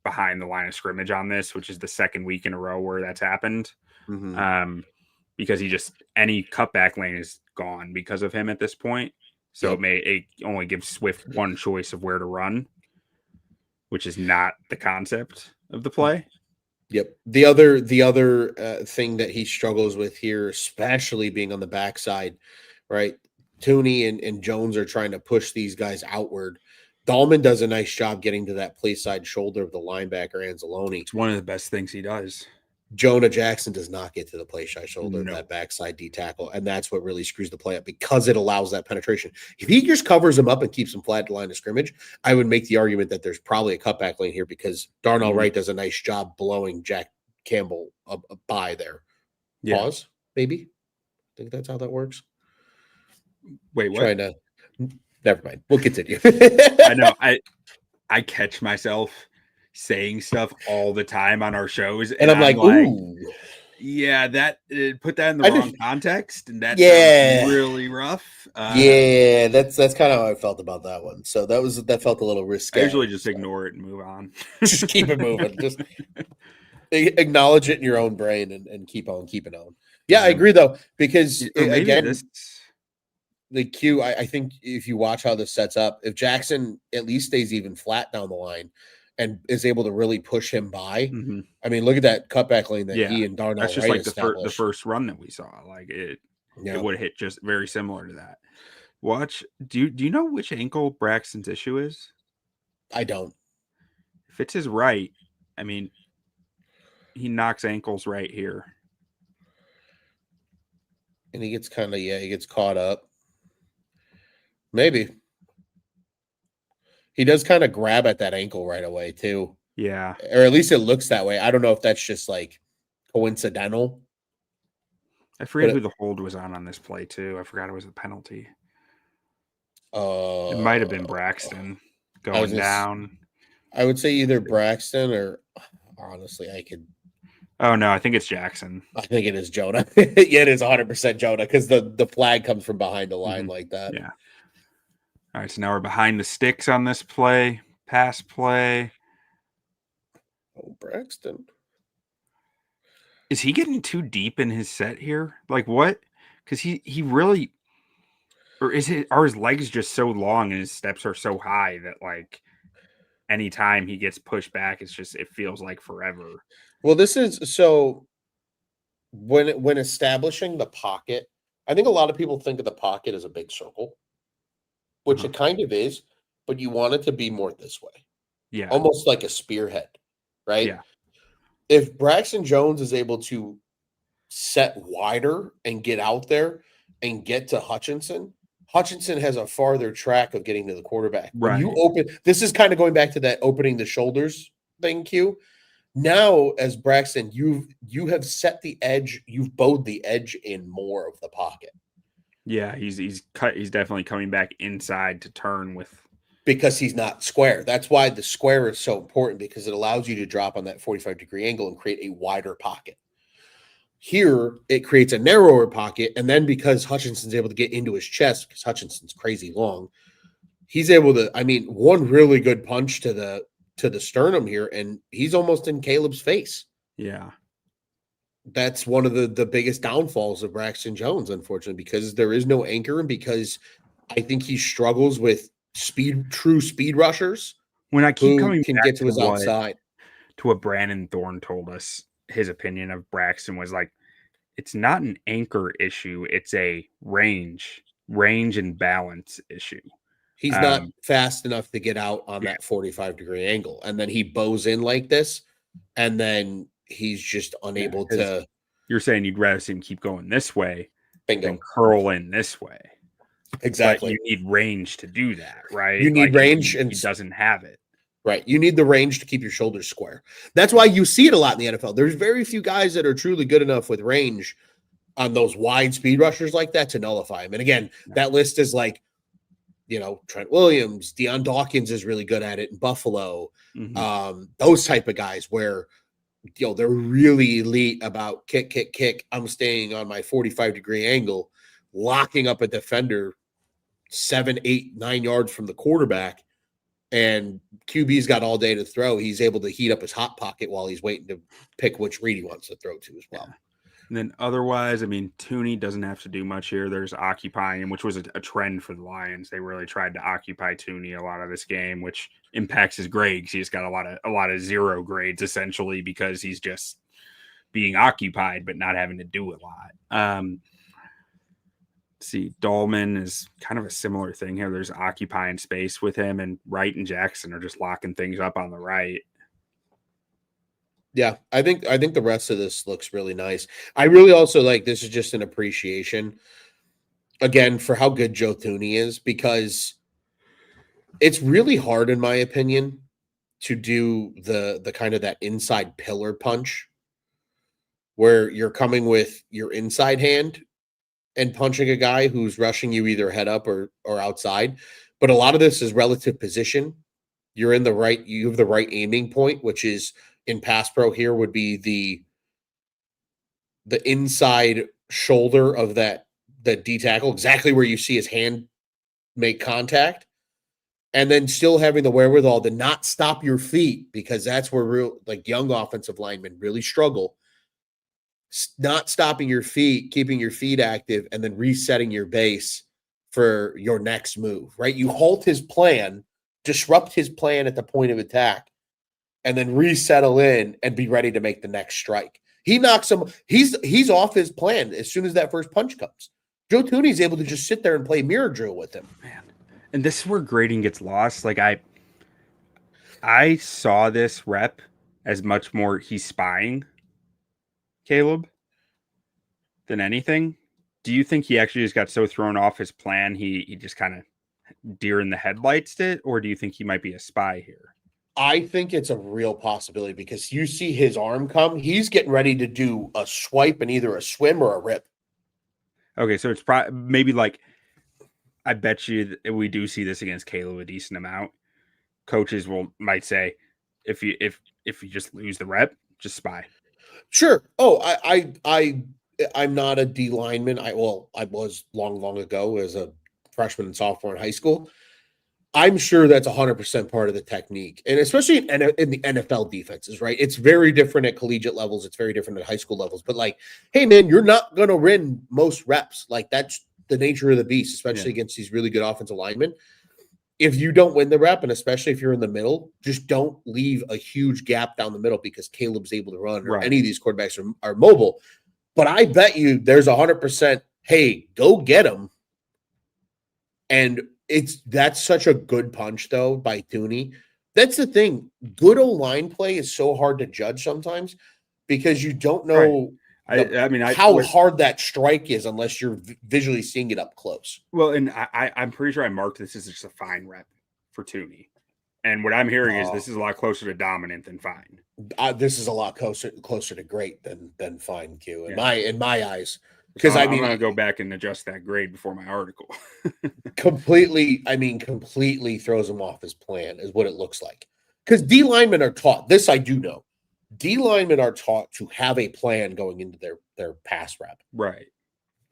behind the line of scrimmage on this, which is the second week in a row where that's happened. Mm-hmm. Because any cutback lane is gone because of him at this point. So it only gives Swift one choice of where to run, which is not the concept of the play. Yep. The other thing that he struggles with here, especially being on the backside, right? Thuney and Jones are trying to push these guys outward. Dalman does a nice job getting to that play side shoulder of the linebacker, Anzalone. It's one of the best things he does. Jonah Jackson does not get to the play side shoulder of that backside D tackle, and that's what really screws the play up because it allows that penetration. If he just covers him up and keeps him flat at the line of scrimmage, I would make the argument that there's probably a cutback lane here because Darnell Wright does a nice job blowing Jack Campbell by there. Yeah. Pause, maybe. I think that's how that works. Wait, what? Never mind. We'll continue. I know. I catch myself saying stuff all the time on our shows, and I'm like, ooh. Yeah, that put that in the wrong context, and that's really rough. That's kind of how I felt about that one. So that felt a little risky. I usually just ignore it and move on. Just keep it moving. Just acknowledge it in your own brain and keep on keeping on. Yeah, I agree though, because again, the Q. I think if you watch how this sets up, if Jackson at least stays even flat down the line and is able to really push him by. Mm-hmm. I mean, look at that cutback lane that he and Darnell That's just Wright like the first run that we saw. Like it would have hit just very similar to that. Watch. Do you know which ankle Braxton's issue is? I don't. If it's his right, I mean, he knocks ankles right here. And he gets he gets caught up. Maybe. He does kind of grab at that ankle right away, too. Yeah. Or at least it looks that way. I don't know if that's just like coincidental. I forget who the hold was on this play, too. I forgot it was a penalty. It might have been Braxton going down. I would say either Braxton or, honestly, I could. Oh, no, I think it's Jackson. I think it is Jonah. Yeah, it is 100% Jonah because the flag comes from behind the line like that. Yeah. All right, so now we're behind the sticks on this play. Pass play. Oh, Braxton. Is he getting too deep in his set here? Like what? Because he really, or are his legs just so long and his steps are so high that like anytime he gets pushed back, it feels like forever. Well, this is so when establishing the pocket, I think a lot of people think of the pocket as a big circle, which it kind of is, but you want it to be more this way. Yeah. Almost like a spearhead, right? Yeah. If Braxton Jones is able to set wider and get out there and get to Hutchinson has a farther track of getting to the quarterback. Right. When you open, this is kind of going back to that opening the shoulders thing, Q. Now, as Braxton, you have set the edge, you've bowed the edge in more of the pocket. Yeah, he's definitely coming back inside to turn with, because he's not square. That's why the square is so important, because it allows you to drop on that 45-degree angle and create a wider pocket. Here, it creates a narrower pocket, and then because Hutchinson's able to get into his chest, because Hutchinson's crazy long, he's able to, one really good punch to the sternum here, and he's almost in Caleb's face. Yeah. That's one of the biggest downfalls of Braxton Jones, unfortunately, because there is no anchor, and because I think he struggles with true speed rushers. When I keep coming can back get to his outside. To what Brandon Thorne told us, his opinion of Braxton was like, it's not an anchor issue, it's a range and balance issue. He's not fast enough to get out on that 45-degree angle. And then he bows in like this, and then he's just unable to. You're saying you'd rather see him keep going this way than Bingo. curl in this way. Exactly. But you need range to do that, right? You need range, and he doesn't have it. Right. You need the range to keep your shoulders square. That's why you see it a lot in the NFL. There's very few guys that are truly good enough with range on those wide speed rushers like that to nullify him. And again, that list is like, Trent Williams, Deion Dawkins is really good at it in Buffalo. Those type of guys where, they're really elite about kick. I'm staying on my 45-degree angle, locking up a defender 7, 8, 9 yards from the quarterback. And QB's got all day to throw. He's able to heat up his hot pocket while he's waiting to pick which read he wants to throw to as well. Yeah. And then otherwise, I mean, Thuney doesn't have to do much here. There's occupying him, which was a trend for the Lions. They really tried to occupy Thuney a lot of this game, which impacts his grades. He's got a lot of 0 grades essentially because he's just being occupied but not having to do a lot. See, Dalman is kind of a similar thing here. There's occupying space with him, and Wright and Jackson are just locking things up on the right. Yeah, I think the rest of this looks really nice. I really also like, this is just an appreciation again for how good Joe Thuney is, because it's really hard, in my opinion, to do the kind of that inside pillar punch where you're coming with your inside hand and punching a guy who's rushing you either head up or outside. But a lot of this is relative position. You have the right aiming point, which is in pass pro here would be the inside shoulder of the D tackle, exactly where you see his hand make contact. And then still having the wherewithal to not stop your feet, because that's where young offensive linemen really struggle. Not stopping your feet, keeping your feet active, and then resetting your base for your next move, right? You halt his plan, disrupt his plan at the point of attack, and then resettle in and be ready to make the next strike. He knocks him. He's off his plan as soon as that first punch comes. Joe Thuney's able to just sit there and play mirror drill with him. Man. And this is where grading gets lost. Like I saw this rep as much more he's spying Caleb than anything. Do you think he actually just got so thrown off his plan he just kind of deer in the headlights it, or do you think he might be a spy here? I think it's a real possibility, because you see his arm come. He's getting ready to do a swipe and either a swim or a rip. Okay, so it's maybe like, I bet you that we do see this against Caleb a decent amount. Coaches might say, if you just lose the rep, just spy. Sure. Oh, I'm not a D lineman. I was long ago as a freshman and sophomore in high school. I'm sure that's 100% part of the technique, and especially in the NFL defenses, right? It's very different at collegiate levels. It's very different at high school levels. But hey, man, you're not going to win most reps. That's the nature of the beast, especially against these really good offensive linemen. If you don't win the rep, and especially if you're in the middle, just don't leave a huge gap down the middle, because Caleb's able to run, or any of these quarterbacks are mobile. But I bet you there's 100%, hey, go get him. And that's such a good punch, though, by Thuney. That's the thing. Good O-line play is so hard to judge sometimes, because you don't know how hard that strike is unless you're visually seeing it up close. Well, and I'm pretty sure I marked this as just a fine rep for Thuney. And what I'm hearing is this is a lot closer to dominant than fine. This is a lot closer to great than fine, Q, in my eyes. Because I'm going to go back and adjust that grade before my article. completely throws him off his plan is what it looks like. Because D linemen are taught, this I do know, D linemen are taught to have a plan going into their pass rep. Right.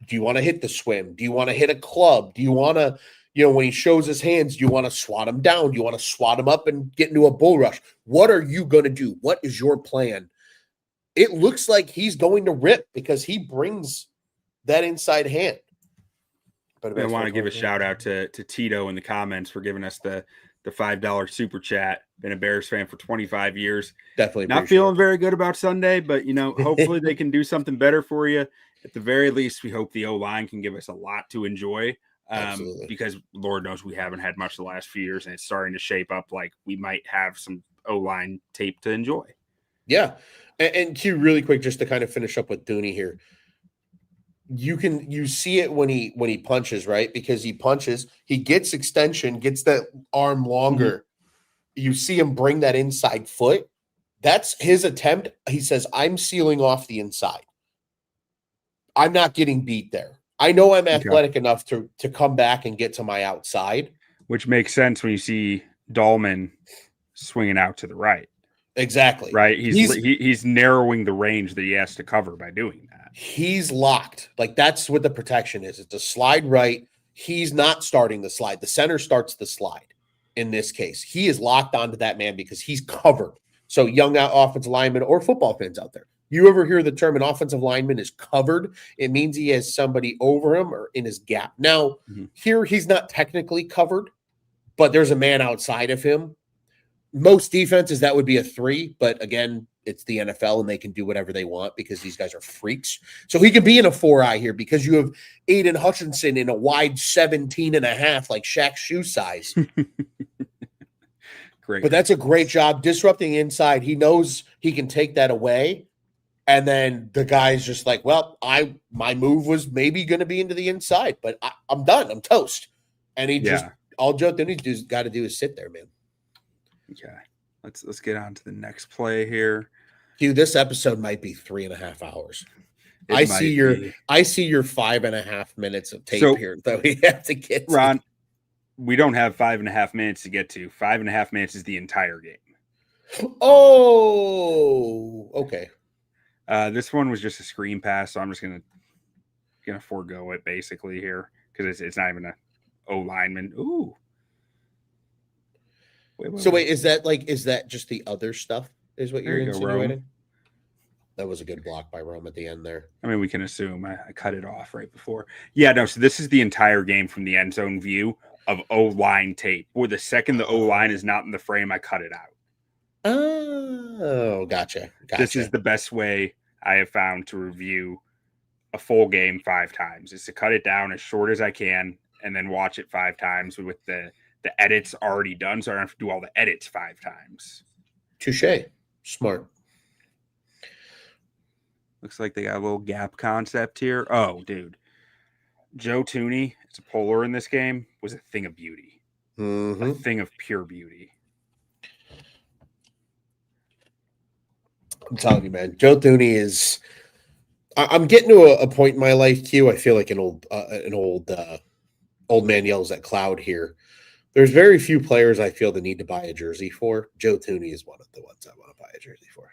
Do you want to hit the swim? Do you want to hit a club? Do you want to, when he shows his hands, do you want to swat him down? Do you want to swat him up and get into a bull rush? What are you going to do? What is your plan? It looks like he's going to rip, because he brings that inside hand. But I want to give a shout out to Tito in the comments for giving us the $5 super chat. Been a Bears fan for 25 years. Definitely not feeling very good about Sunday, but hopefully they can do something better for you. At the very least, we hope the O-line can give us a lot to enjoy. Absolutely. because Lord knows we haven't had much the last few years, and it's starting to shape up like we might have some O-line tape to enjoy. Yeah. And Q, really quick, just to kind of finish up with Thuney here. You see it when he punches, right? Because he punches, he gets extension, gets that arm longer. You see him bring that inside foot. That's his attempt. He says, I'm sealing off the inside. I'm not getting beat there. I know I'm athletic enough to come back and get to my outside. Which makes sense when you see Dalman swinging out to the right. Exactly. Right? He's narrowing the range that he has to cover by doing that. He's locked. Like, that's what the protection is. It's a slide right. He's not starting the slide. The center starts the slide in this case. He is locked onto that man because he's covered. So young offensive linemen or football fans out there, you ever hear the term an offensive lineman is covered? It means he has somebody over him or in his gap. Now, here he's not technically covered, but there's a man outside of him. Most defenses, that would be a 3. But again, it's the NFL and they can do whatever they want because these guys are freaks. So he could be in a 4-eye here because you have Aiden Hutchinson in a wide 17.5, like Shaq's shoe size. Great. But that's a great job disrupting inside. He knows he can take that away. And then the guy's just like, well, my move was maybe going to be into the inside, but I'm done. I'm toast. And he just, all Joe Thuney's got to do is sit there, man. Okay. Let's get on to the next play here. Hugh, this episode might be 3.5 hours. I see your 5.5 minutes of tape here that we have to get to. Ron, we don't have 5.5 minutes to get to. 5.5 minutes is the entire game. Oh, okay. This one was just a screen pass, so I'm just gonna forego it basically here because it's not even a O lineman. Ooh. Wait, is that just the other stuff? Is what you're insinuating? Rome. That was a good block by Rome at the end there. I mean, we can assume I cut it off right before. Yeah, no. So this is the entire game from the end zone view of O line tape. Or the second the O line is not in the frame, I cut it out. Oh, gotcha. This is the best way I have found to review a full game 5 times is to cut it down as short as I can and then watch it 5 times with the edits already done. So I don't have to do all the edits 5 times. Touche. Smart. Looks like they got a little gap concept here. Oh, dude. Joe Thuney, it's a polar in this game, was a thing of beauty. A thing of pure beauty. I'm telling you, man, Joe Thuney is. I'm getting to a point in my life, Q. I feel like an old man yells at cloud here. There's very few players I feel the need to buy a jersey for. Joe Thuney is one of the ones I want to buy a jersey for.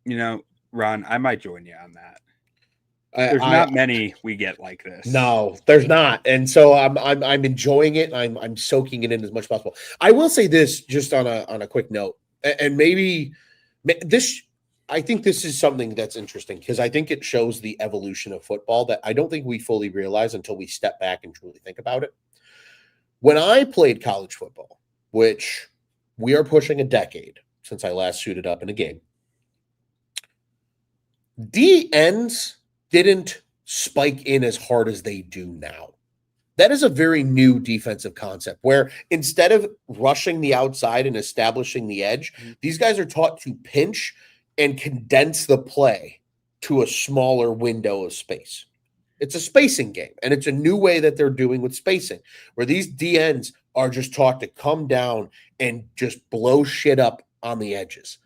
You know, Ron, I might join you on that. There's not many we get like this. No, there's not, and so I'm enjoying it. I'm soaking it in as much as possible. I will say this just on a quick note, and maybe this. I think this is something that's interesting because I think it shows the evolution of football that I don't think we fully realize until we step back and truly think about it. When I played college football, which we are pushing a decade since I last suited up in a game, DNs didn't spike in as hard as they do now. That is a very new defensive concept where instead of rushing the outside and establishing the edge, these guys are taught to pinch and condense the play to a smaller window of space. It's a spacing game, and it's a new way that they're doing with spacing, where these DNs are just taught to come down and just blow shit up on the edges.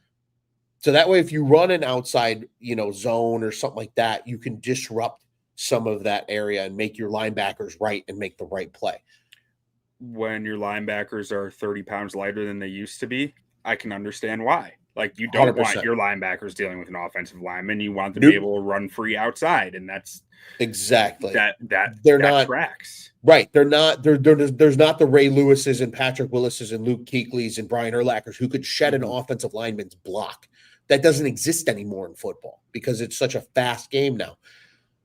So that way, if you run an outside, zone or something like that, you can disrupt some of that area and make your linebackers right and make the right play. When your linebackers are 30 pounds lighter than they used to be, I can understand why. Like, you don't 100%. want your linebackers dealing with an offensive lineman. You want them to be able to run free outside, and that's exactly that they're not tracks. Right. They're not. There's not the Ray Lewises and Patrick Willises and Luke Kuechly's and Brian Urlachers who could shed an offensive lineman's block. That doesn't exist anymore in football because it's such a fast game now.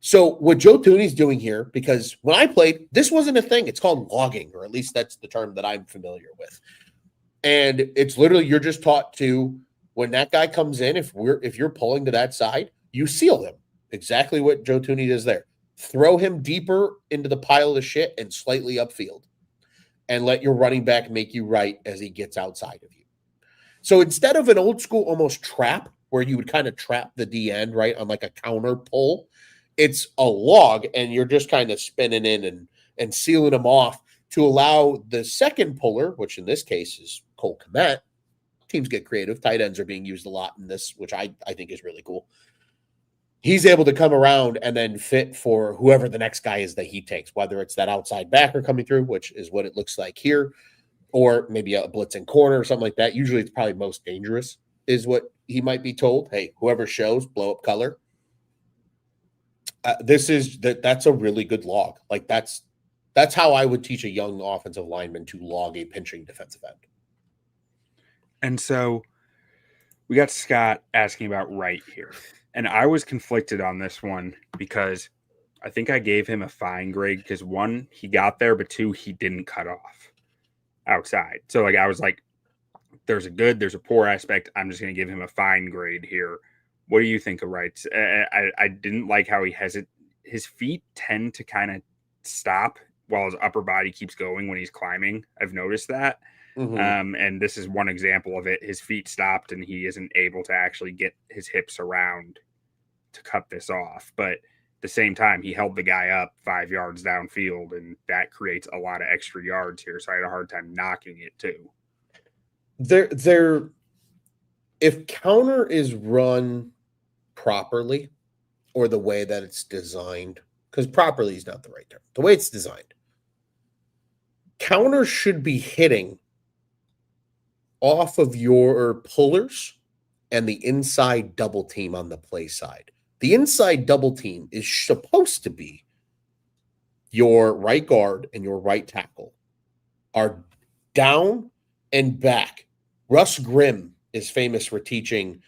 So what Joe Thuney's doing here, because when I played, this wasn't a thing. It's called logging, or at least that's the term that I'm familiar with. And it's literally you're just taught to. When that guy comes in, if you're pulling to that side, you seal him. Exactly what Joe Thuney does there. throw him deeper into the pile of shit and slightly upfield, and let your running back make you right as he gets outside of you. So instead of an old school almost trap where you would kind of trap the D end, right, on like a counter pull, it's a log, and you're just kind of spinning in and sealing them off to allow the second puller, which in this case is Cole Kmet. Teams get creative. Tight ends are being used a lot in this, which I think is really cool. He's able to come around and then fit for whoever the next guy is that he takes, whether it's that outside backer coming through, which is what it looks like here, or maybe a blitzing corner or something like that. Usually it's probably most dangerous is what he might be told. Hey, whoever shows, blow up color. That's a really good log. Like that's how I would teach a young offensive lineman to log a pinching defensive end. And so we got Scott asking about Wright here. And I was conflicted on this one because I think I gave him a fine grade because 1, he got there, but 2, he didn't cut off outside. So like I was like, there's a good, there's a poor aspect. I'm just going to give him a fine grade here. What do you think of Wright's? I didn't like how his feet tend to kind of stop while his upper body keeps going when he's climbing. I've noticed that. Mm-hmm. And this is one example of it. His feet stopped and he isn't able to actually get his hips around to cut this off. But at the same time, he held the guy up 5 yards downfield, and that creates a lot of extra yards here. So I had a hard time knocking it too. If counter is run properly, or the way that it's designed, because properly is not the right term, the way it's designed, counter should be hitting off of your pullers and the inside double team on the play side. The inside double team is supposed to be your right guard and your right tackle are down and back. Russ Grimm is famous for teaching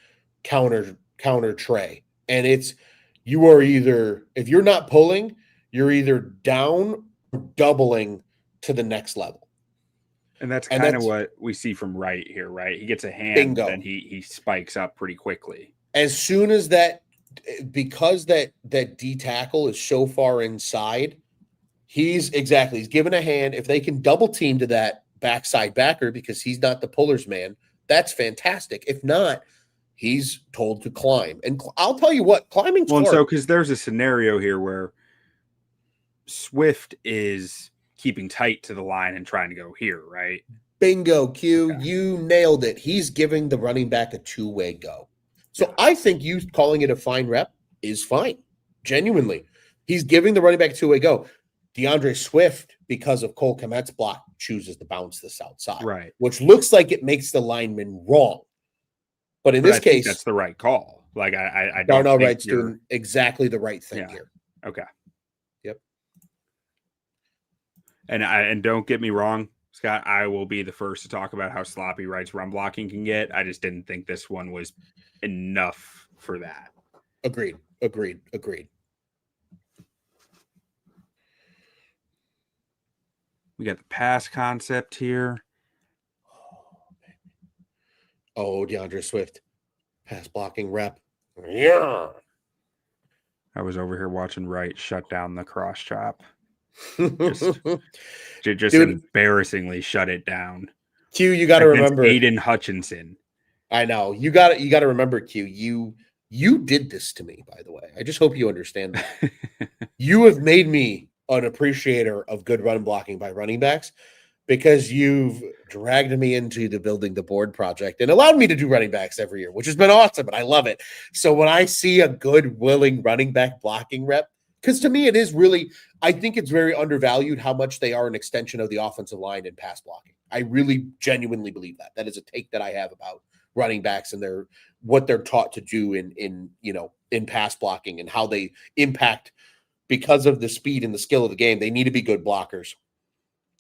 counter tray. And it's, you are either, if you're not pulling, you're either down or doubling to the next level. And that's kind of what we see from Wright here, right? He gets a hand, and he spikes up pretty quickly. As soon as that, because that D tackle is so far inside, he's given a hand. If they can double team to that backside backer because he's not the puller's man, that's fantastic. If not, he's told to climb. And I'll tell you what, climbing's hard. So because there's a scenario here where Swift is keeping tight to the line and trying to go here, right? Bingo, Q. Okay. You nailed it. He's giving the running back a two-way go. So I think you calling it a fine rep is fine. Genuinely. He's giving the running back a two-way go. DeAndre Swift, because of Cole Kmet's block, chooses to bounce this outside. Right. Which looks like it makes the lineman wrong. But in this case, that's the right call. Like I Darnell Wright's doing exactly the right thing here. Okay. Yep. And don't get me wrong, Scott, I will be the first to talk about how sloppy Wright's run blocking can get. I just didn't think this one was enough for that. Agreed. We got the pass concept here. Oh, DeAndre Swift. Pass blocking rep. Yeah. I was over here watching Wright shut down the cross chop. Just Dude, embarrassingly shut it down. Q, you got to remember Aiden Hutchinson. I know. You got to remember, Q. You did this to me, by the way. I just hope you understand that. You have made me an appreciator of good run blocking by running backs because you've dragged me into the Building the Board project and allowed me to do running backs every year, which has been awesome, and I love it. So when I see a good, willing running back blocking rep, because to me it is really, I think it's very undervalued how much they are an extension of the offensive line in pass blocking. I really genuinely believe that. That is a take that I have about running backs and what they're taught to do in pass blocking and how they impact because of the speed and the skill of the game. They need to be good blockers.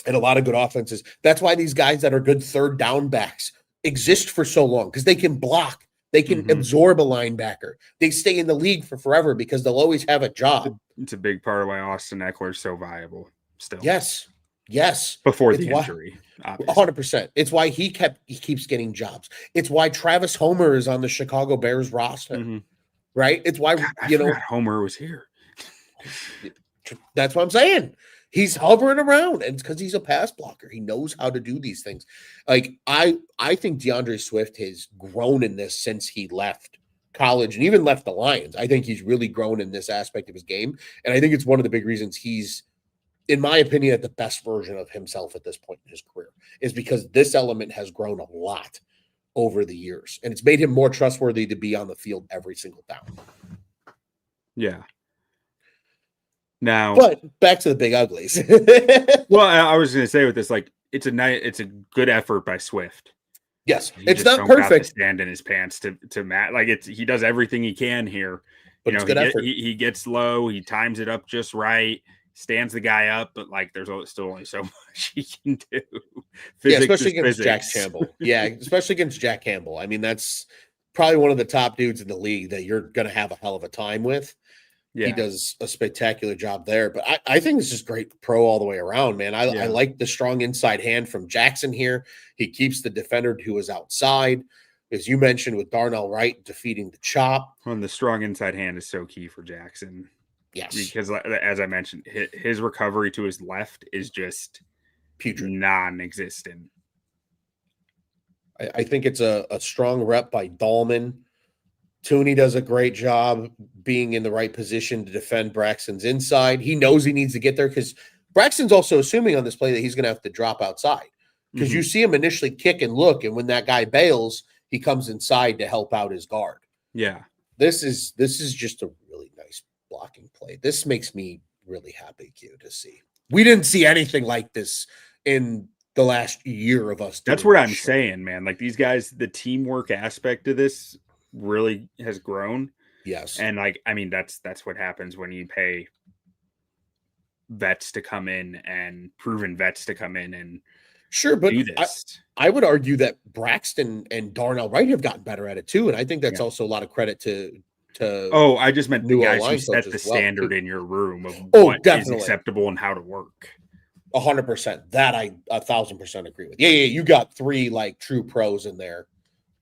And a lot of good offenses. That's why these guys that are good third down backs exist for so long, because they can block. They can absorb a linebacker. They stay in the league for forever because they'll always have a job. It's a big part of why Austin Eckler is so viable still. Yes. Before the injury. 100%. It's why he keeps getting jobs. It's why Travis Homer is on the Chicago Bears roster. Mm-hmm. Right? It's why I forgot Homer was here. That's what I'm saying. He's hovering around, and it's because he's a pass blocker. He knows how to do these things. Like I think DeAndre Swift has grown in this since he left college and even left the Lions. I think he's really grown in this aspect of his game, and I think it's one of the big reasons he's, in my opinion, at the best version of himself at this point in his career, is because this element has grown a lot over the years, and it's made him more trustworthy to be on the field every single down. Yeah. Now, but back to the big uglies. Well, I was going to say with this, like, it's a good effort by Swift. Yes, He it's just not don't got perfect. the stand in his pants to Matt. Like he does everything he can here. But it's good effort. He gets low. He times it up just right. Stands the guy up, but like there's still only so much he can do. Yeah, especially against Jack Campbell. Yeah, especially against Jack Campbell. I mean, that's probably one of the top dudes in the league that you're going to have a hell of a time with. Yeah. He does a spectacular job there. But I think this is great pro all the way around, man. I like the strong inside hand from Jackson here. He keeps the defender who is outside. As you mentioned, with Darnell Wright defeating the chop. And the strong inside hand is so key for Jackson. Yes. Because as I mentioned, his recovery to his left is just putrid, non-existent. I think it's a strong rep by Dalman. Thuney does a great job being in the right position to defend Braxton's inside. He knows he needs to get there because Braxton's also assuming on this play that he's going to have to drop outside because you see him initially kick and look, and when that guy bails, he comes inside to help out his guard. Yeah. This is just a really nice blocking play. This makes me really happy, Q, to see. We didn't see anything like this in the last year of us. That's what I'm saying, man. Like these guys, the teamwork aspect of this really has grown. Yes. And like, I mean, that's what happens when you pay vets to come in and proven vets to come in and sure, but do this. I would argue that Braxton and Darnell Wright have gotten better at it too. And I think that's also a lot of credit to I just meant the guys who set the standard in your room of what is acceptable and how to work. 100%. That I 1,000% agree with. Yeah, you got three like true pros in there.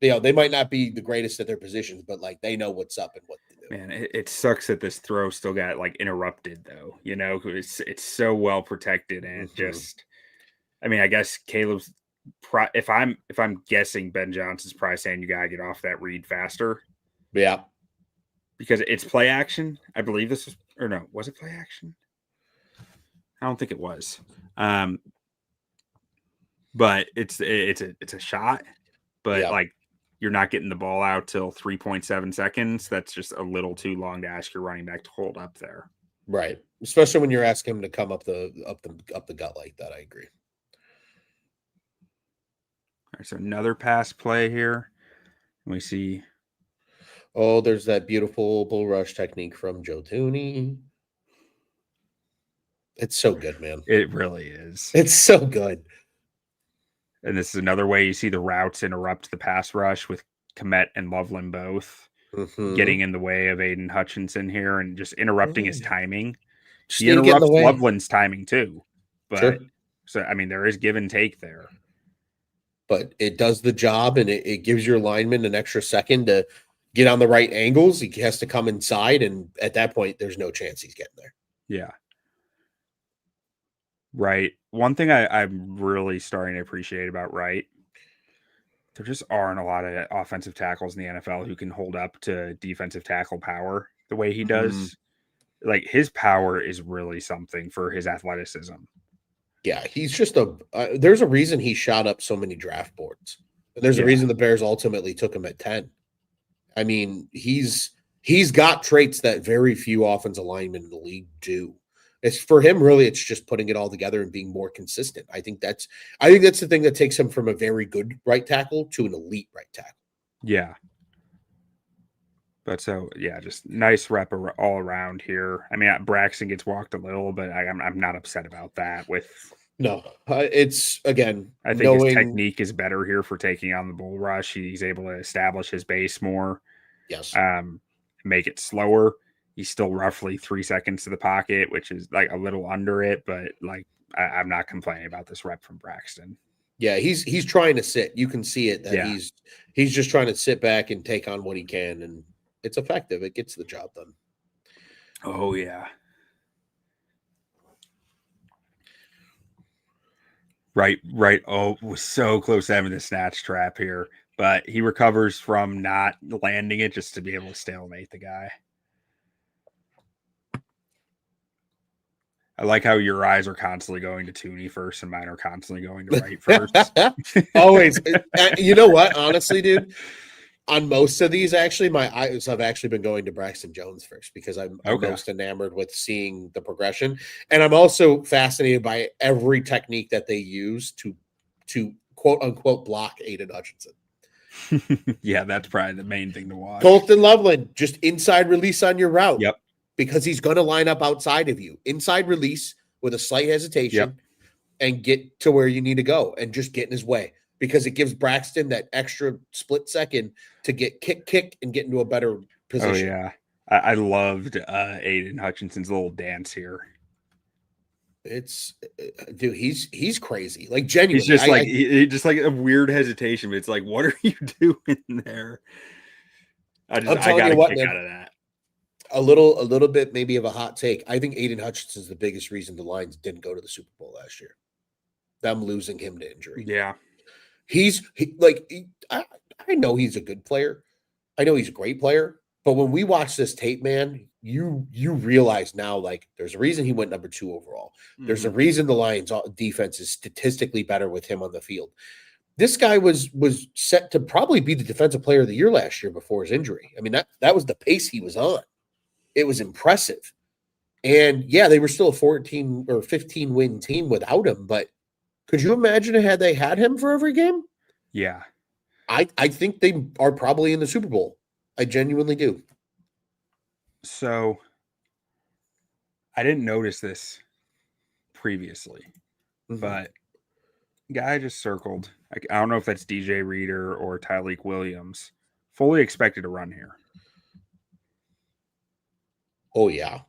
You know, they might not be the greatest at their positions, but like they know what's up and what to do. Man, it sucks that this throw still got like interrupted though. You know, it's so well protected and just. I mean, I guess Caleb's. If I'm guessing, Ben Johnson's probably saying you gotta get off that read faster. Yeah, because it's play action. I believe this was, or no, was it play action? I don't think it was. But it's a shot. But like you're not getting the ball out till 3.7 seconds. That's just a little too long to ask your running back to hold up there. Right, especially when you're asking him to come up the gut like that. I agree. All right, so another pass play here. We see. Oh, there's that beautiful bull rush technique from Joe Thuney. It's so good, man. It really is. It's so good. And this is another way you see the routes interrupt the pass rush with Kmet and Loveland both getting in the way of Aiden Hutchinson here and just interrupting his timing. He interrupts Loveland's timing too. But so I mean, there is give and take there. But it does the job, and it gives your lineman an extra second to get on the right angles. He has to come inside, and at that point, there's no chance he's getting there. Yeah. Right. One thing I'm really starting to appreciate about Wright, there just aren't a lot of offensive tackles in the NFL who can hold up to defensive tackle power the way he does. Like, his power is really something for his athleticism. Yeah, he's just there's a reason he shot up so many draft boards. There's a reason the Bears ultimately took him at 10. I mean, he's got traits that very few offensive linemen in the league do. It's for him, really, it's just putting it all together and being more consistent. I think that's the thing that takes him from a very good right tackle to an elite right tackle. Yeah. But so, yeah, just nice rep all around here. I mean, Braxton gets walked a little, but I'm not upset about that. No, it's, again, I think his technique is better here for taking on the bull rush. He's able to establish his base more. Yes. Make it slower. He's still roughly 3 seconds to the pocket, which is like a little under it, but like I'm not complaining about this rep from Braxton. Yeah, he's trying to sit. You can see it that he's just trying to sit back and take on what he can, and it's effective. It gets the job done. Oh yeah. Right. Oh, was so close to having the snatch trap here, but he recovers from not landing it just to be able to stalemate the guy. I like how your eyes are constantly going to Thuney first and mine are constantly going to Wright first. Always. You know what? Honestly, dude, on most of these, actually, my eyes have actually been going to Braxton Jones first because I'm Okay. most enamored with seeing the progression. And I'm also fascinated by every technique that they use to quote unquote block Aiden Hutchinson. Yeah, that's probably the main thing to watch. Colton Loveland, just inside release on your route. Yep. Because he's going to line up outside of you. Inside release with a slight hesitation and get to where you need to go and just get in his way. Because it gives Braxton that extra split second to get kick, and get into a better position. Oh, yeah. I loved Aiden Hutchinson's little dance here. It's dude, he's crazy. Like genuinely. He's just he just like a weird hesitation, but it's like, what are you doing there? I got a kick out of that. A little bit maybe of a hot take. I think Aiden Hutchinson is the biggest reason the Lions didn't go to the Super Bowl last year. Them losing him to injury. Yeah. I know he's a good player. I know he's a great player. But when we watch this tape, man, you realize now, like, there's a reason he went number 2 overall. Mm-hmm. There's a reason the Lions defense is statistically better with him on the field. This guy was set to probably be the defensive player of the year last year before his injury. I mean, that was the pace he was on. It was impressive. And yeah, they were still a 14 or 15 win team without him. But could you imagine had they had him for every game? Yeah. I think they are probably in the Super Bowl. I genuinely do. So I didn't notice this previously, but guy I just circled. I don't know if that's DJ Reader or Tyleek Williams. Fully expected to run here. Oh yeah.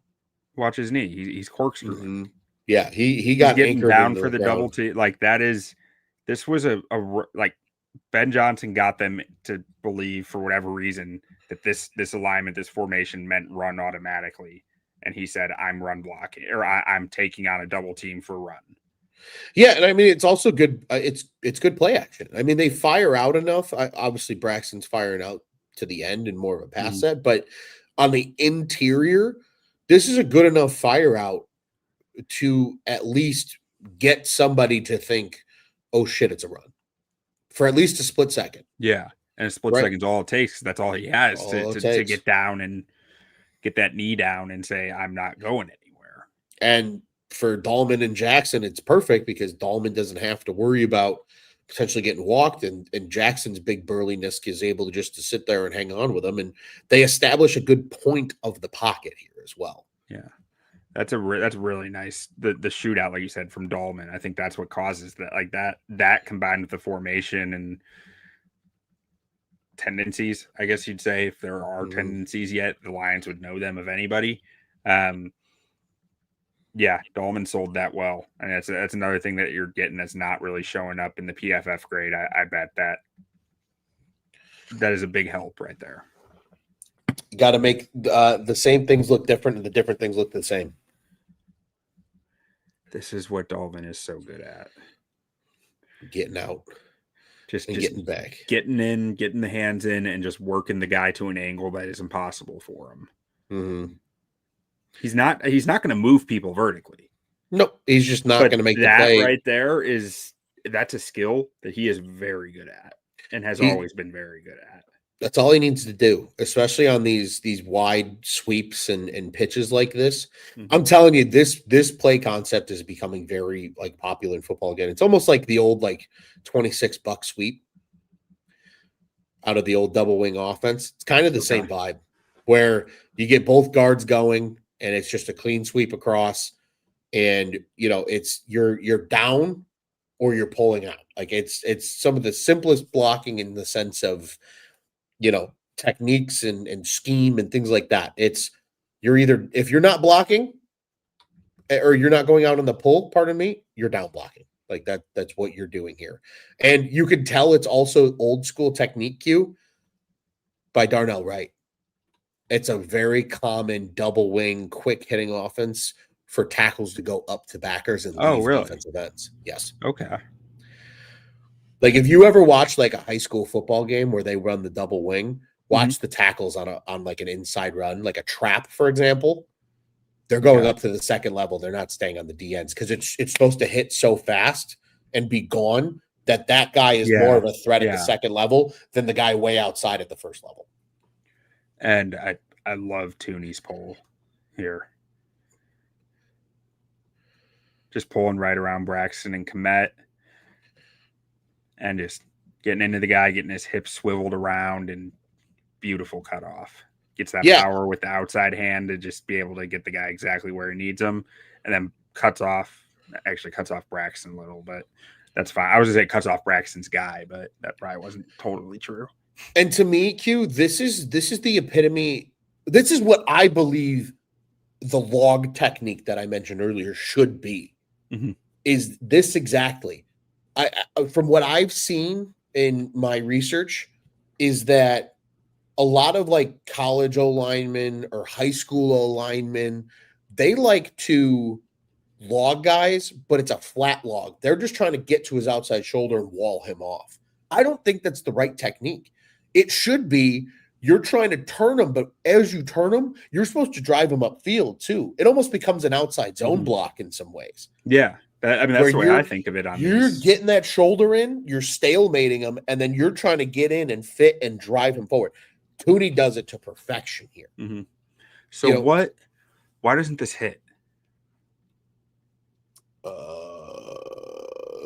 Watch his knee. He's corkscrewing. Mm-hmm. Yeah, he got getting down for the double T. Like this was a Ben Johnson got them to believe for whatever reason that this alignment, this formation meant run automatically. And he said, I'm run blocking, or I'm taking on a double team for run. Yeah, and I mean, it's also good. It's good play action. I mean, they fire out enough. Obviously, Braxton's firing out to the end and more of a pass set. But on the interior, this is a good enough fire out to at least get somebody to think, oh, shit, it's a run. For at least a split second. Yeah, and a split second's all it takes. That's all he has to get down and get that knee down and say, I'm not going anywhere. And for Dalman and Jackson, it's perfect because Dalman doesn't have to worry about potentially getting walked, and Jackson's big burliness is able to just to sit there and hang on with them, and they establish a good point of the pocket here as well. Yeah, that's really nice. The shootout, like you said, from Dalman, I think that's what causes that. Like that combined with the formation and tendencies, I guess you'd say, if there are tendencies yet, the Lions would know them of anybody. Yeah, Dalman sold that well, and that's another thing that you're getting that's not really showing up in the PFF grade. I bet that is a big help right there. You got to make the same things look different, and the different things look the same. This is what Dalman is so good at: getting out, just getting back, getting in, getting the hands in, and just working the guy to an angle that is impossible for him. Mm-hmm. He's not going to move people vertically. No, he's just not going to make that the play. Right there that's a skill that he is very good at and has always been very good at. That's all he needs to do, especially on these wide sweeps and pitches like this. Mm-hmm. I'm telling you, this play concept is becoming very popular in football again. It's almost like the old $26 sweep out of the old double wing offense. It's kind of the same vibe where you get both guards going and it's just a clean sweep across, and it's you're down or you're pulling out. Like it's some of the simplest blocking in the sense of techniques and scheme and things like that. It's you're either, if you're not blocking or you're not going out on the pull, you're down blocking. Like that's what you're doing here. And you can tell it's also old school technique cue by Darnell Wright. It's a very common double wing, quick hitting offense for tackles to go up to backers and leave defensive ends. Yes. Okay. Like if you ever watch like a high school football game where they run the double wing, watch the tackles on like an inside run, like a trap, for example. They're going up to the second level. They're not staying on the D ends because it's supposed to hit so fast and be gone that guy is more of a threat at the second level than the guy way outside at the first level. And I love Thuney's pull here. Just pulling right around Braxton and Komet and just getting into the guy, getting his hips swiveled around, and beautiful cutoff. Gets that power with the outside hand to just be able to get the guy exactly where he needs him, and then cuts off Braxton a little, but that's fine. I was going to say cuts off Braxton's guy, but that probably wasn't totally true. And to me, Q, this is the epitome. This is what I believe the log technique that I mentioned earlier should be. Is this exactly? I from what I've seen in my research, is that a lot of like college O linemen or high school O linemen, they like to log guys, but it's a flat log. They're just trying to get to his outside shoulder and wall him off. I don't think that's the right technique. It should be you're trying to turn him, but as you turn him, you're supposed to drive him upfield too. It almost becomes an outside zone block in some ways. Yeah. That's the way I think of it. You're getting that shoulder in, you're stalemating him, and then you're trying to get in and fit and drive him forward. Thuney does it to perfection here. So why doesn't this hit?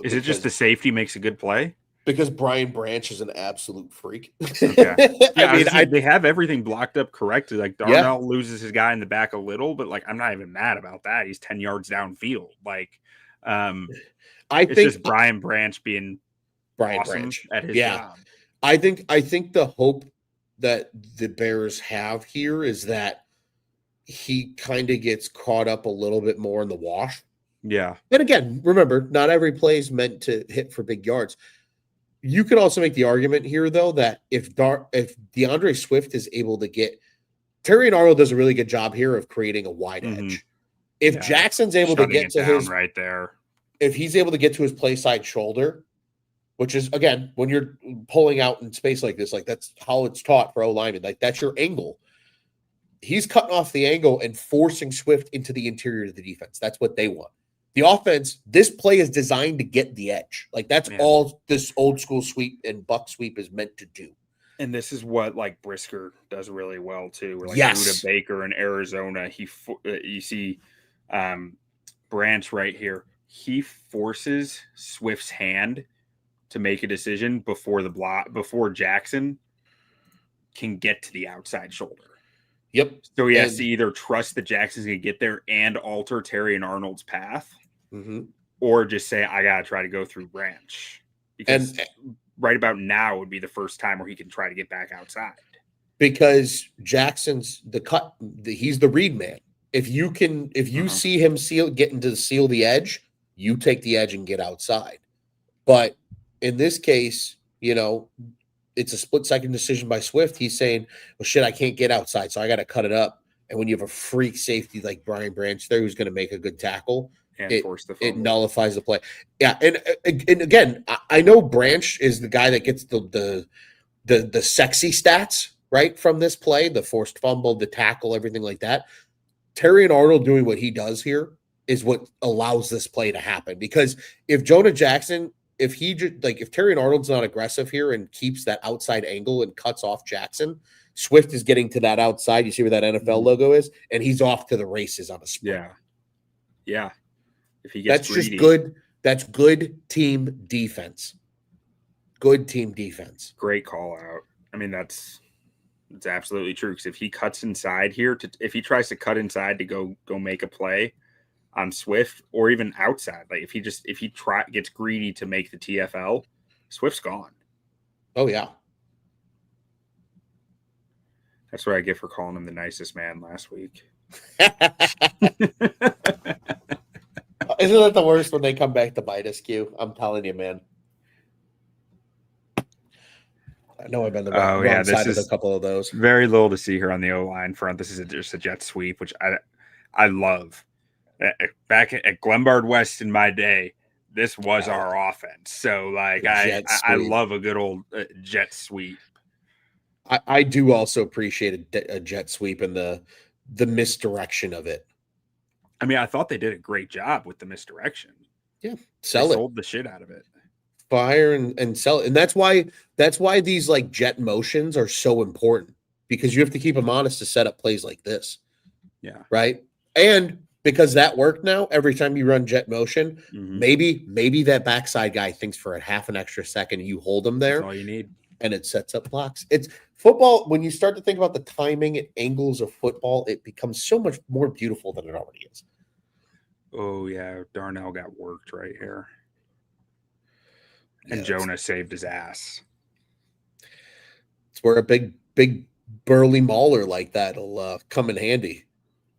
Is it just the safety makes a good play? Because Brian Branch is an absolute freak. Okay. They have everything blocked up correctly. Like Darnell loses his guy in the back a little, but like I'm not even mad about that. He's 10 yards downfield. Like it's just Brian Branch being awesome at his job. I think the hope that the Bears have here is that he kind of gets caught up a little bit more in the wash. Yeah. And again, remember, not every play is meant to hit for big yards. You could also make the argument here, though, that if DeAndre Swift is able to get – Terry Arnold does a really good job here of creating a wide edge. If Jackson's able to get to his – right there. If he's able to get to his play side shoulder, which is, again, when you're pulling out in space like this, like that's how it's taught for O-linemen. Like that's your angle. He's cutting off the angle and forcing Swift into the interior of the defense. That's what they want. The offense, this play is designed to get the edge. Like that's all this old school sweep and buck sweep is meant to do. And this is what like Brisker does really well too. Or like Buda Baker in Arizona, you see Branch right here. He forces Swift's hand to make a decision before Jackson can get to the outside shoulder. Yep. So he has to either trust that Jackson's going to get there and alter Terry and Arnold's path, or just say, I got to try to go through Branch. Because right about now would be the first time where he can try to get back outside. Because Jackson's he's the read man. If you see him getting to seal the edge, you take the edge and get outside. But in this case, it's a split-second decision by Swift. He's saying, well, shit, I can't get outside, so I got to cut it up. And when you have a freak safety like Brian Branch there who's going to make a good tackle, it nullifies the play. Yeah, and again, I know Branch is the guy that gets the sexy stats, right, from this play, the forced fumble, the tackle, everything like that. Terry and Arnold doing what he does here is what allows this play to happen. Because if Jonah Jackson – if Terry and Arnold's not aggressive here and keeps that outside angle and cuts off Jackson, Swift is getting to that outside. You see where that NFL logo is, and he's off to the races on a sprint. Yeah. If he gets just good. That's good team defense. Good team defense. Great call out. I mean, it's absolutely true. Because if he cuts inside here, if he tries to cut inside to go make a play on Swift or even outside, like if he gets greedy to make the TFL, Swift's gone. Oh yeah. That's what I get for calling him the nicest man last week. Isn't that the worst when they come back to bite us, Q? I'm telling you, man. I know I've been the wrong side of a couple of those. Very little to see here on the O-line front. This is just a jet sweep, which I love. Back at Glenbard West in my day, this was our offense. So like I love a good old jet sweep. I do also appreciate a jet sweep and the misdirection of it. I mean, I thought they did a great job with the misdirection. Yeah, They sell it. sold the shit out of it. Fire and sell it. And that's why these like jet motions are so important, because you have to keep them honest to set up plays like this. Yeah. Right. And because that worked now, every time you run jet motion, maybe that backside guy thinks for a half an extra second, you hold him there. That's all you need. And it sets up blocks. It's football. When you start to think about the timing and angles of football, it becomes so much more beautiful than it already is. Oh, yeah. Darnell got worked right here. And Jonah saved his ass. It's where a big burly mauler like that will come in handy.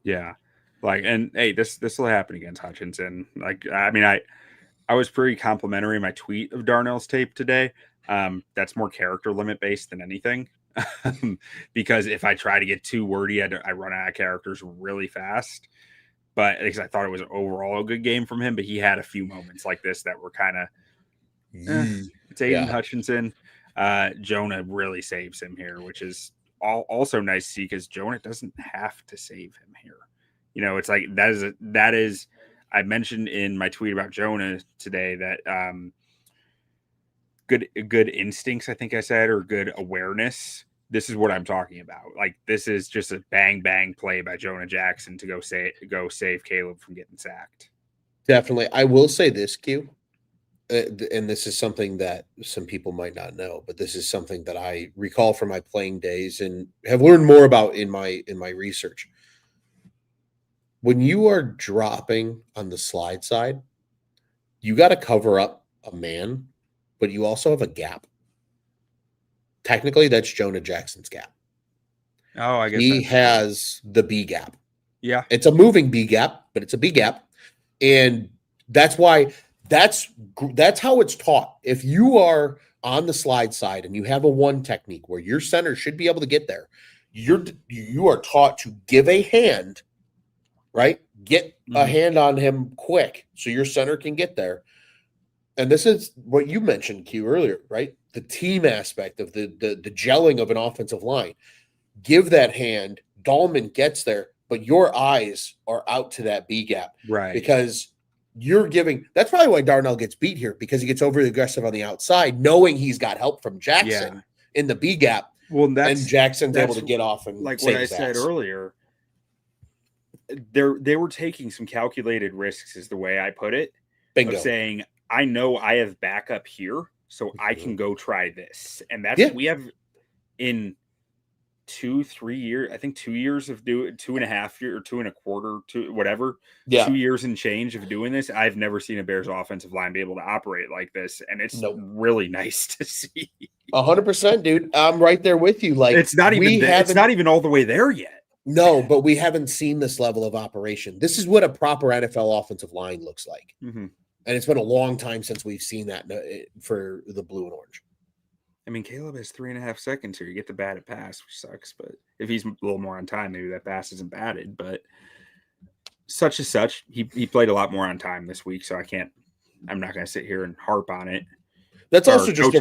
Yeah. Like, and hey, this will happen against Hutchinson. Like, I mean, I was pretty complimentary in my tweet of Darnell's tape today. That's more character limit based than anything. Because if I try to get too wordy, I run out of characters really fast. But because I thought it was overall a good game from him, but he had a few moments like this that were kind of it's Aiden Hutchinson. Jonah really saves him here, which is also nice to see, because Jonah doesn't have to save him here. You know, it's like that is I mentioned in my tweet about Jonah today that good instincts, I think I said, or good awareness. This is what I'm talking about. Like, this is just a bang bang play by Jonah Jackson to go save Caleb from getting sacked. Definitely. I will say this, Q, and this is something that some people might not know, but this is something that I recall from my playing days and have learned more about in my research. When you are dropping on the slide side, you got to cover up a man, but you also have a gap. Technically, that's Jonah Jackson's gap. Oh, I guess he has the B gap. Yeah. It's a moving B gap, but it's a B gap. And that's why that's how it's taught. If you are on the slide side and you have a one technique where your center should be able to get there, you are taught to give a hand, right? Get a hand on him quick so your center can get there. And this is what you mentioned, Q, earlier, right? The team aspect of the gelling of an offensive line. Give that hand. Dalman gets there, but your eyes are out to that B gap. Right. Because you're giving – that's probably why Darnell gets beat here, because he gets overly aggressive on the outside, knowing he's got help from Jackson in the B gap. Well, and Jackson's able to get off and like what I said earlier. They were taking some calculated risks, is the way I put it. Bingo. Of saying, I know I have backup here, so I can go try this. And that's we have in 2-3 years, I think 2 years of 2.5 years or 2.25, whatever. 2 years and change of doing this. I've never seen a Bears offensive line be able to operate like this. And it's really nice to see. 100%, dude. I'm right there with you. Like, it's not even all the way there yet. No, but we haven't seen this level of operation. This is what a proper NFL offensive line looks like. Mm-hmm. And it's been a long time since we've seen that for the blue and orange. I mean, Caleb has 3.5 seconds here. You get the batted pass, which sucks. But if he's a little more on time, maybe that pass isn't batted. But such as such, he played a lot more on time this week. So I'm not going to sit here and harp on it. That's also just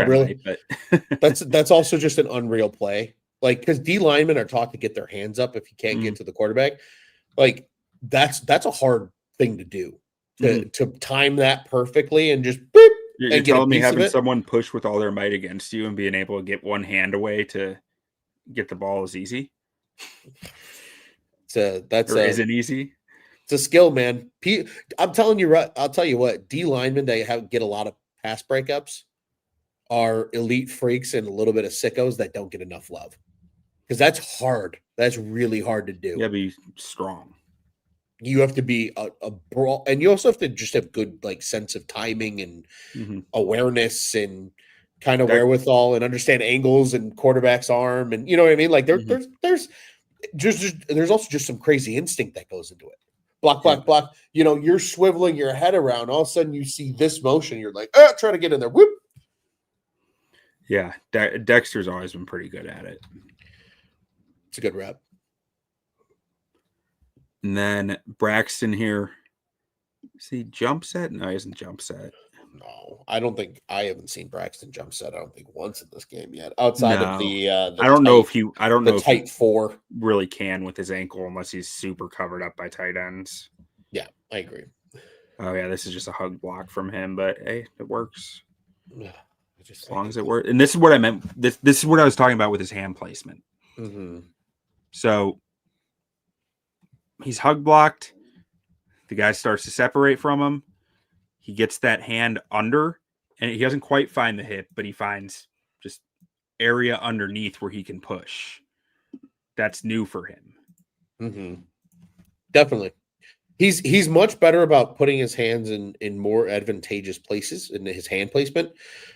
that's also just an unreal play. Like, because D linemen are taught to get their hands up if you can't get to the quarterback. Like, that's a hard thing to do. To time that perfectly and just boop. You're telling me having someone push with all their might against you and being able to get one hand away to get the ball is easy? Isn't easy? It's a skill, man. I'm telling you, I'll tell you what, D linemen that get a lot of pass breakups are elite freaks and a little bit of sickos that don't get enough love. Because that's hard. That's really hard to do. Yeah, be strong. You have to be a brawl, and you also have to just have good like sense of timing and awareness and kind of wherewithal and understand angles and quarterback's arm, and you know what I mean. Like there's also just some crazy instinct that goes into it. Block. You know, you're swiveling your head around. All of a sudden, you see this motion. You're like, try to get in there. Whoop. Yeah, Dexter's always been pretty good at it. It's a good rep. And then Braxton here Is he jump set? No, he isn't jump set. No, I haven't seen Braxton jump set. I don't think once in this game yet. Outside of No. the I don't know if he tight four really can with his ankle unless he's super covered up by tight ends. Yeah, I agree. Oh yeah, this is just a hug block from him, but hey, it works. As long as it works. And this is what I meant. This is what I was talking about with his hand placement. Mm-hmm. So he's hug blocked. The guy starts to separate from him. He gets that hand under, and he doesn't quite find the hip, but he finds just area underneath where he can push. That's new for him. Mm-hmm. Definitely. He's much better about putting his hands in more advantageous places in his hand placement,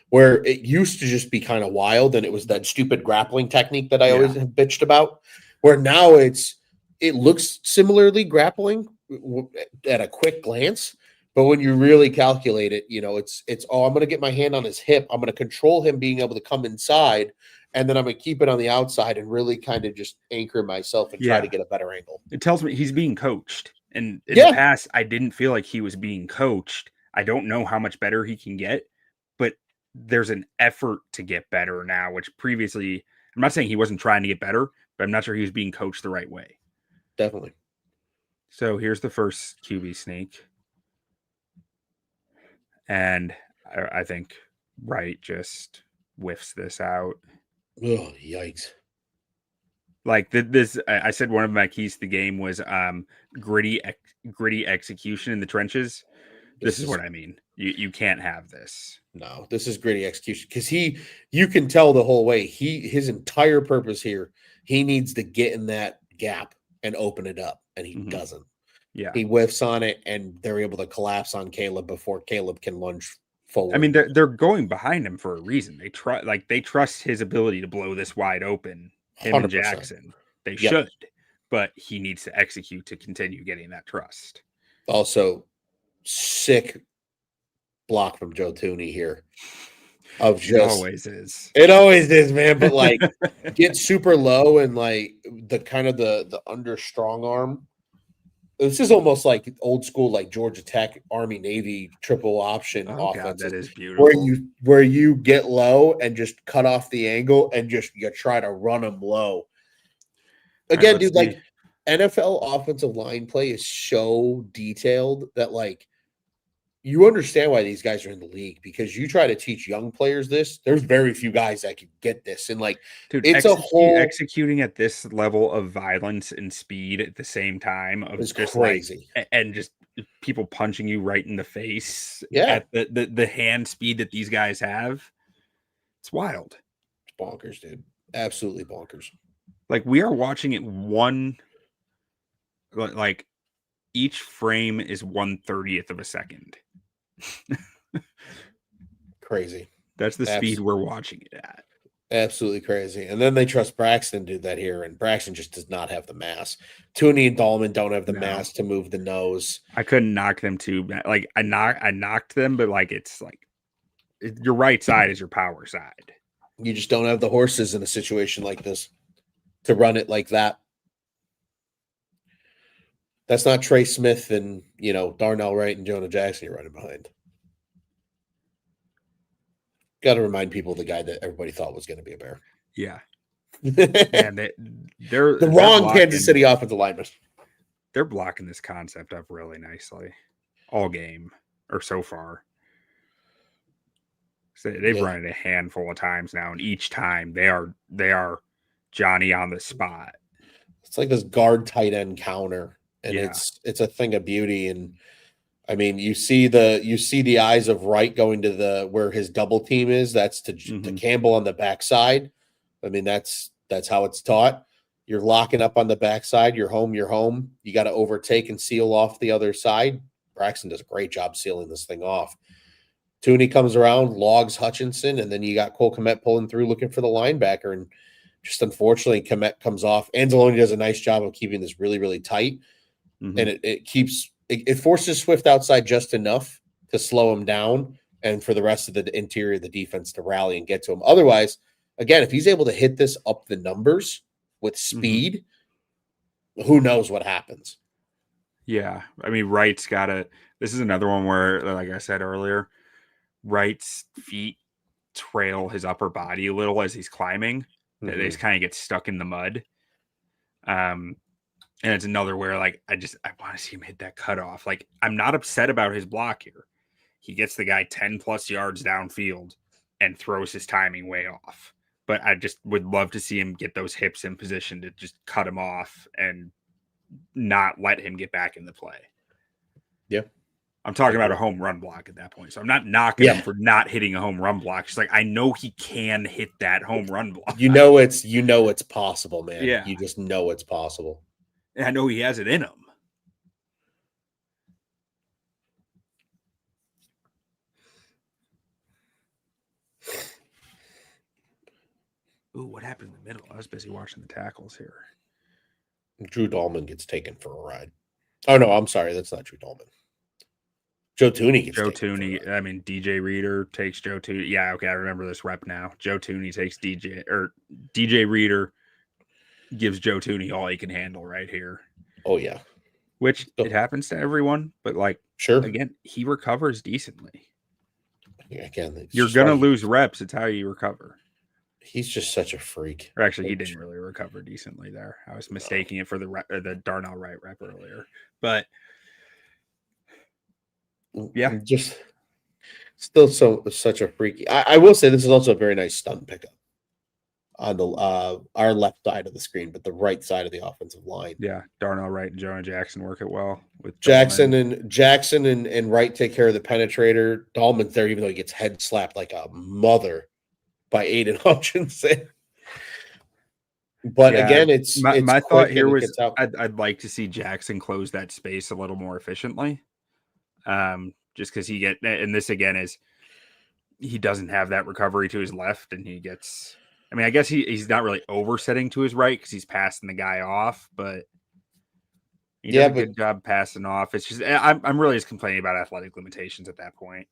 where it used to just be kind of wild, and it was that stupid grappling technique that I always have bitched about, where now it looks similarly grappling at a quick glance. But when you really calculate it, it's I'm going to get my hand on his hip. I'm going to control him being able to come inside, and then I'm going to keep it on the outside and really kind of just anchor myself and try to get a better angle. It tells me he's being coached. And in the past, I didn't feel like he was being coached. I don't know how much better he can get, but there's an effort to get better now, which previously, I'm not saying he wasn't trying to get better, but I'm not sure he was being coached the right way. Definitely. So here's the first QB sneak. And I think Wright just whiffs this out. Oh, yikes. Like this, I said one of my keys to the game was gritty execution in the trenches. This is what I mean. You can't have this. No, this is gritty execution because you can tell the whole way. His entire purpose here, he needs to get in that gap and open it up, and he doesn't. Yeah, he whiffs on it, and they're able to collapse on Caleb before Caleb can lunge forward. I mean, they're going behind him for a reason. They trust his ability to blow this wide open. Him 100%. And Jackson, they should, but he needs to execute to continue getting that trust. Also, sick block from Joe Thuney here. It always is, man. But like, get super low and like the kind of the under strong arm. This is almost like old school, like Georgia Tech, Army, Navy triple option offense. That is beautiful. Where you get low and just cut off the angle and you try to run them low. Again, dude, like NFL offensive line play is so detailed that like you understand why these guys are in the league, because you try to teach young players this. There's very few guys that can get this. And like, dude, it's executing at this level of violence and speed at the same time of it's just crazy. Like, and just people punching you right in the face. Yeah. At the hand speed that these guys have. It's wild. It's bonkers, dude. Absolutely bonkers. Like, we are watching it like each frame is 1/30th of a second. Crazy. That's the speed we're watching it at. Absolutely crazy. And then they trust Braxton to do that here, and Braxton just does not have the mass. Thuney and Dalman don't have the mass to move the nose. I couldn't knock them too. Like I knocked them, but like it's like your right side is your power side. You just don't have the horses in a situation like this to run it like that. That's not Trey Smith and, Darnell Wright and Jonah Jackson you're running behind. Got to remind people of the guy that everybody thought was going to be a Bear. Yeah. And they're the wrong Kansas City offensive lineman. They're blocking this concept up really nicely all game or so far. So they've run it a handful of times now, and each time they are Johnny on the spot. It's like this guard tight end counter. And it's a thing of beauty. And I mean, you see the eyes of Wright going to where his double team is. That's to Campbell on the backside. I mean, that's how it's taught. You're locking up on the backside. You're home. You got to overtake and seal off the other side. Braxton does a great job sealing this thing off. Thuney comes around, logs Hutchinson, and then you got Cole Kmet pulling through looking for the linebacker. And just unfortunately, Kmet comes off. Anzalone does a nice job of keeping this really, really tight. And it forces Swift outside just enough to slow him down and for the rest of the interior of the defense to rally and get to him. Otherwise, again, if he's able to hit this up the numbers with speed, who knows what happens? Yeah. I mean, Wright's got to. This is another one where, like I said earlier, Wright's feet trail his upper body a little as he's climbing. They just kind of get stuck in the mud. And it's another where, like, I want to see him hit that cutoff. Like, I'm not upset about his block here. He gets the guy 10 plus yards downfield and throws his timing way off. But I just would love to see him get those hips in position to just cut him off and not let him get back in the play. Yeah. I'm talking about a home run block at that point. So I'm not knocking him for not hitting a home run block. It's like, I know he can hit that home run block. It's possible, man. Yeah. You just know it's possible. And I know he has it in him. Ooh, what happened in the middle? I was busy watching the tackles here. Drew Dalman gets taken for a ride. Oh, no, I'm sorry. That's not Drew Dalman. Joe Thuney gets taken. I mean, DJ Reader takes Joe Thuney. Yeah, okay, I remember this rep now. Joe Thuney takes DJ Reader gives Joe Thuney all he can handle right here. Oh, yeah. Which it happens to everyone, but like, sure. Again, he recovers decently. Again, you're going to lose reps. It's how you recover. He's just such a freak. Or actually, he didn't really recover decently there. I was mistaking it for the Darnell Wright rep earlier. But yeah, just still such a freaky. I will say this is also a very nice stunt pickup on the our left side of the screen, but the right side of the offensive line. Yeah, Darnell Wright and Jonah Jackson work it well with Jackson and Wright take care of the penetrator. Dalman's there, even though he gets head slapped like a mother by Aiden Hutchinson. But again, it's my thought here was I'd like to see Jackson close that space a little more efficiently. Just because this again is he doesn't have that recovery to his left, and he gets. I mean, I guess he's not really oversetting to his right because he's passing the guy off, but he does a good job passing off. It's just I'm really just complaining about athletic limitations at that point.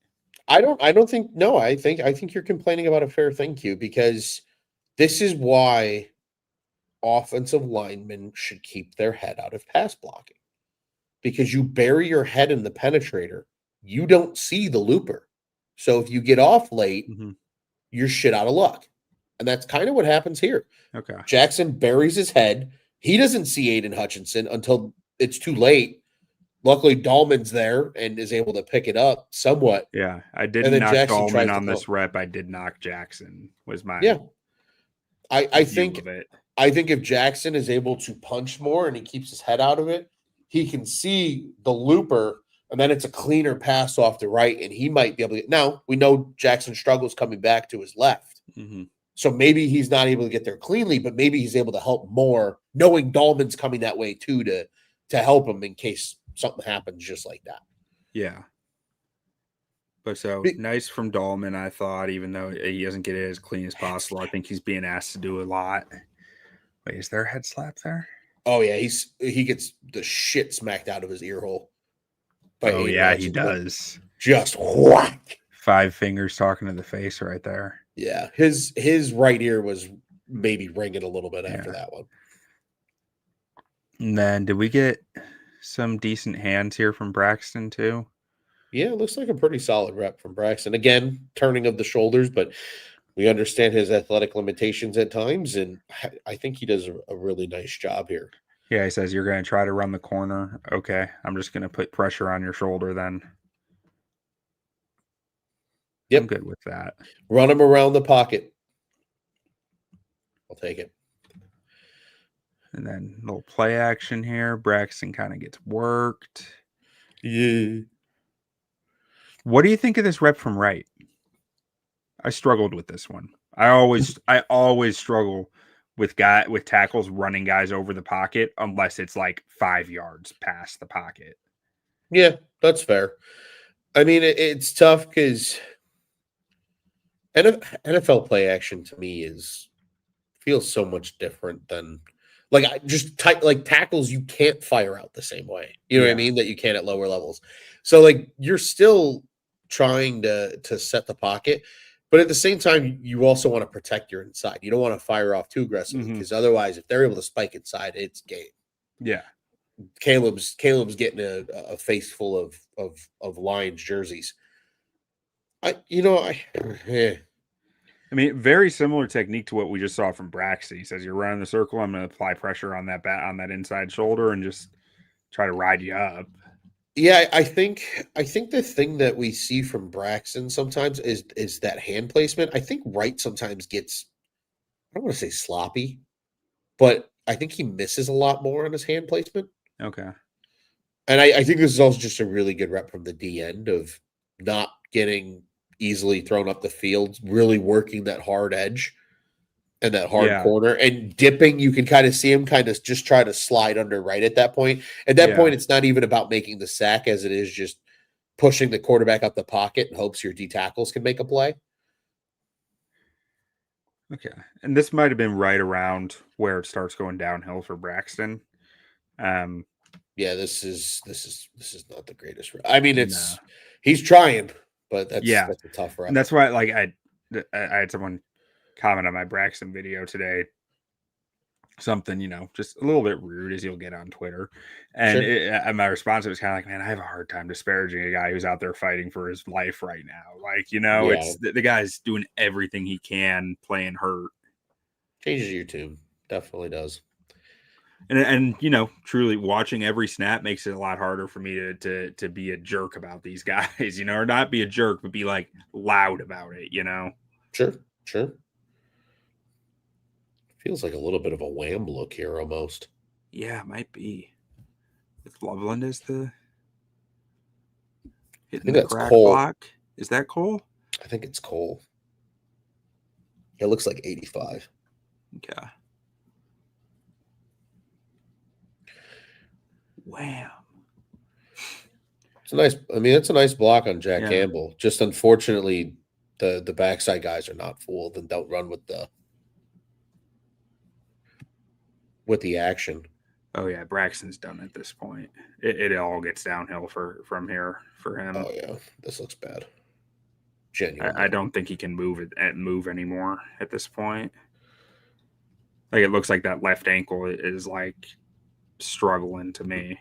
I think you're complaining about a fair thing, Q, because this is why offensive linemen should keep their head out of pass blocking. Because you bury your head in the penetrator, you don't see the looper. So if you get off late, you're shit out of luck. And that's kind of what happens here. Okay. Jackson buries his head. He doesn't see Aiden Hutchinson until it's too late. Luckily, Dalman's there and is able to pick it up somewhat. Yeah, I didn't knock Dalman on this rep. I did knock Jackson. Was my I think if Jackson is able to punch more and he keeps his head out of it, he can see the looper, and then it's a cleaner pass off the right, and he might be able to. Now we know Jackson struggles coming back to his left, so maybe he's not able to get there cleanly, but maybe he's able to help more, knowing Dalman's coming that way too to help him in case something happens just like that. Yeah. But nice from Dalman, I thought, even though he doesn't get it as clean as possible. I think he's being asked to do a lot. Wait, is there a head slap there? Oh, yeah. He gets the shit smacked out of his ear hole. Oh, yeah, he does. Just whack. 5 fingers talking to the face right there. Yeah. His right ear was maybe ringing a little bit after that one. And then did we get some decent hands here from Braxton too? Yeah, it looks like a pretty solid rep from Braxton. Again, turning of the shoulders, but we understand his athletic limitations at times, and I think he does a really nice job here. Yeah, he says, you're going to try to run the corner. Okay, I'm just going to put pressure on your shoulder then. Yep. I'm good with that. Run him around the pocket. I'll take it. And then a little play action here. Braxton kind of gets worked. Yeah. What do you think of this rep from Wright? I struggled with this one. I always struggle with tackles running guys over the pocket unless it's like 5 yards past the pocket. Yeah, that's fair. I mean, it's tough because NFL play action to me feels so much different than tackles you can't fire out the same way. You know what I mean? That you can at lower levels. So like you're still trying to set the pocket, but at the same time, you also want to protect your inside. You don't want to fire off too aggressively because otherwise, if they're able to spike inside, it's game. Yeah. Caleb's getting a face full of Lions jerseys. Yeah. I mean, very similar technique to what we just saw from Braxton. He says, "You're running the circle. I'm going to apply pressure on that inside shoulder and just try to ride you up." Yeah, I think the thing that we see from Braxton sometimes is that hand placement. I think Wright sometimes gets, I don't want to say sloppy, but I think he misses a lot more on his hand placement. Okay. And I think this is also just a really good rep from the D end of not getting easily thrown up the field, really working that hard edge and that hard corner and dipping. You can kind of see him kind of just try to slide under right at that point. At that point, it's not even about making the sack as it is just pushing the quarterback up the pocket in hopes your D tackles can make a play. Okay. And this might have been right around where it starts going downhill for Braxton. Yeah, this is not the greatest. I mean, he's trying, but that's a tough rep. And that's why, like, I had someone comment on my Braxton video today, something, just a little bit rude as you'll get on Twitter. And, and my response was kind of like, man, I have a hard time disparaging a guy who's out there fighting for his life right now. Like, it's the guy's doing everything he can, playing hurt. Changes your tune. Definitely does. And truly watching every snap makes it a lot harder for me to be a jerk about these guys, or not be a jerk, but be like loud about it, Sure. Feels like a little bit of a Wham look here almost. Yeah, it might be. With Loveland as the hitting the crack Cole. block. Is that Cole? I think it's Cole. It looks like 85. Okay. Wham. It's a nice block on Jack Campbell. Just unfortunately, the backside guys are not fooled and don't run with the action. Oh yeah, Braxton's done at this point. It all gets downhill from here for him. Oh yeah, this looks bad. Genuinely. I don't think he can move anymore at this point. Like, it looks like that left ankle is like struggling to me.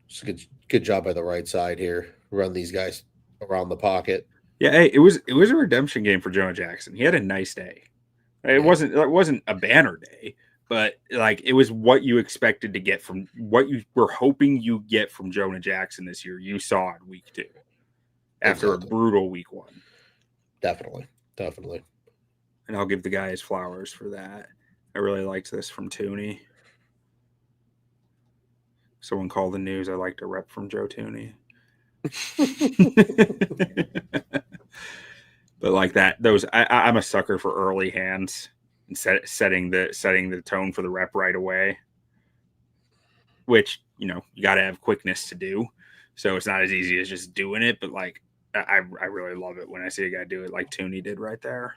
It's a good job by the right side here. Run these guys around the pocket. Yeah, hey, it was a redemption game for Jonah Jackson. He had a nice day. It wasn't a banner day, but like, it was what you expected to get from what you were hoping you get from Jonah Jackson this year. You saw it week 2 after a brutal week 1. Definitely. And I'll give the guy his flowers for that. I really liked this from Thuney. Someone called the news. I like to rep from Joe Thuney. But like that, I'm a sucker for early hands and setting the tone for the rep right away, which, you got to have quickness to do. So it's not as easy as just doing it, but like, I really love it when I see a guy do it like Thuney did right there.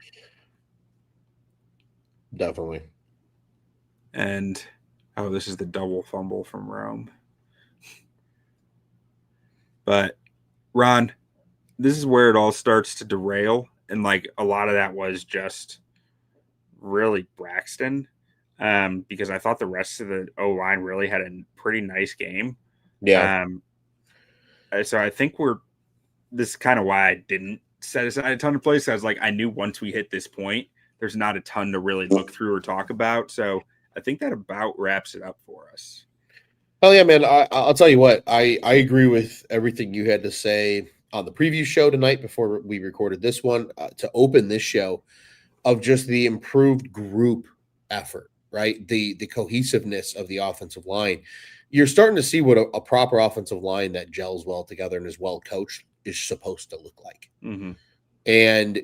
Definitely. And this is the double fumble from Rome. But Ron, this is where it all starts to derail. And like, a lot of that was just really Braxton, because I thought the rest of the O-line really had a pretty nice game. Yeah. So I think this is kind of why I didn't set aside a ton of plays. I was like, I knew once we hit this point, there's not a ton to really look through or talk about. So I think that about wraps it up for us. Oh yeah, man. I'll tell you what, I agree with everything you had to say on the preview show tonight before we recorded this one, to open this show, of just the improved group effort, right? The cohesiveness of the offensive line. You're starting to see what a proper offensive line that gels well together and is well coached is supposed to look like. Mm-hmm. And,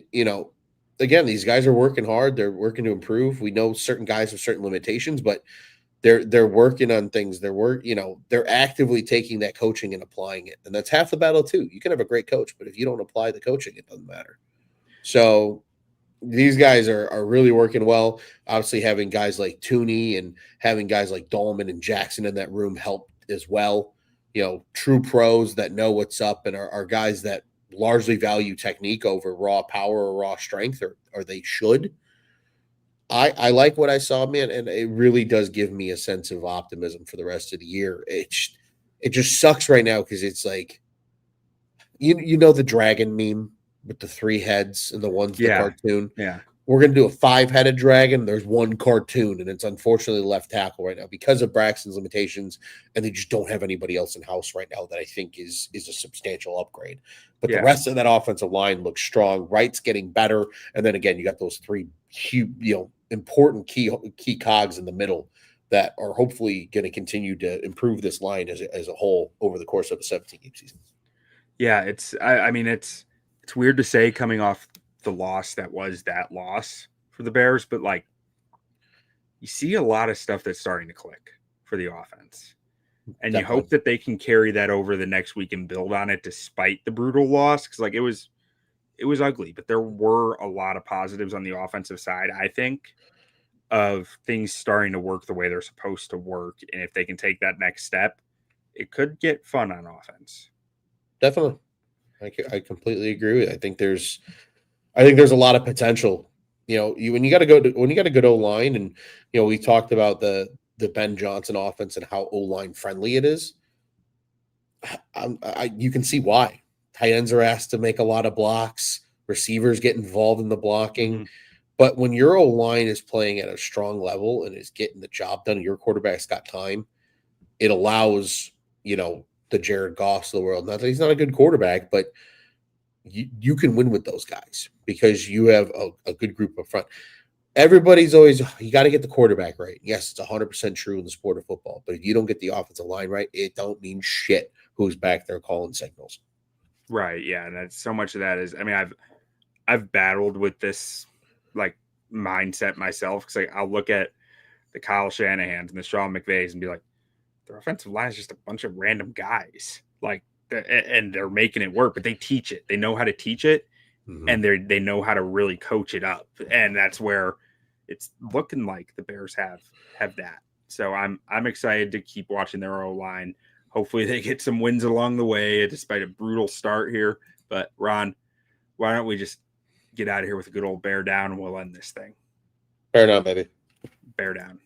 again, these guys are working hard. They're working to improve. We know certain guys have certain limitations, but they're working on things. They're actively taking that coaching and applying it. And that's half the battle too. You can have a great coach, but if you don't apply the coaching, it doesn't matter. So these guys are really working well. Obviously, having guys like Thuney and having guys like Dalman and Jackson in that room help as well. True pros that know what's up and are guys that largely value technique over raw power or raw strength, or they should. I like what I saw, man, and it really does give me a sense of optimism for the rest of the year. It just sucks right now because it's like you know the dragon meme with the three heads and the one's the Yeah. cartoon. Yeah. We're gonna do a 5-headed dragon. There's one cartoon, and it's unfortunately left tackle right now because of Braxton's limitations, and they just don't have anybody else in house right now that I think is a substantial upgrade. But the Yeah. rest of that offensive line looks strong. Wright's getting better, and then again, you got those three huge, important key cogs in the middle that are hopefully going to continue to improve this line as a whole over the course of a 17-game season. Yeah. I mean, it's weird to say coming off the loss that was that loss for the Bears, but like you see a lot of stuff that's starting to click for the offense. And you hope that they can carry that over the next week and build on it despite the brutal loss. Cause like it was ugly, but there were a lot of positives on the offensive side, I think, of things starting to work the way they're supposed to work. And if they can take that next step, it could get fun on offense. Definitely. I completely agree with you. I think there's a lot of potential. When you got a good O line, and we talked about the Ben Johnson offense and how O line friendly it is. You can see why tight ends are asked to make a lot of blocks. Receivers get involved in the blocking. Mm-hmm. But when your O line is playing at a strong level and is getting the job done, your quarterback's got time. It allows the Jared Goffs of the world. Not that he's not a good quarterback, but you can win with those guys because you have a good group up front. Everybody's always, you got to get the quarterback right. Yes, it's 100% true in the sport of football, but if you don't get the offensive line right, it don't mean shit who's back there calling signals. Right. Yeah. And that's so much of that is, I mean, I've battled with this like mindset myself because like, I'll look at the Kyle Shanahans and the Sean McVays and be like, their offensive line is just a bunch of random guys. Like, and they're making it work, but they teach it. They know how to teach it, and they know how to really coach it up. And that's where it's looking like the Bears have that. So I'm excited to keep watching their O line. Hopefully they get some wins along the way, despite a brutal start here. But Ron, why don't we just get out of here with a good old bear down and we'll end this thing? Fair enough, baby. Bear down.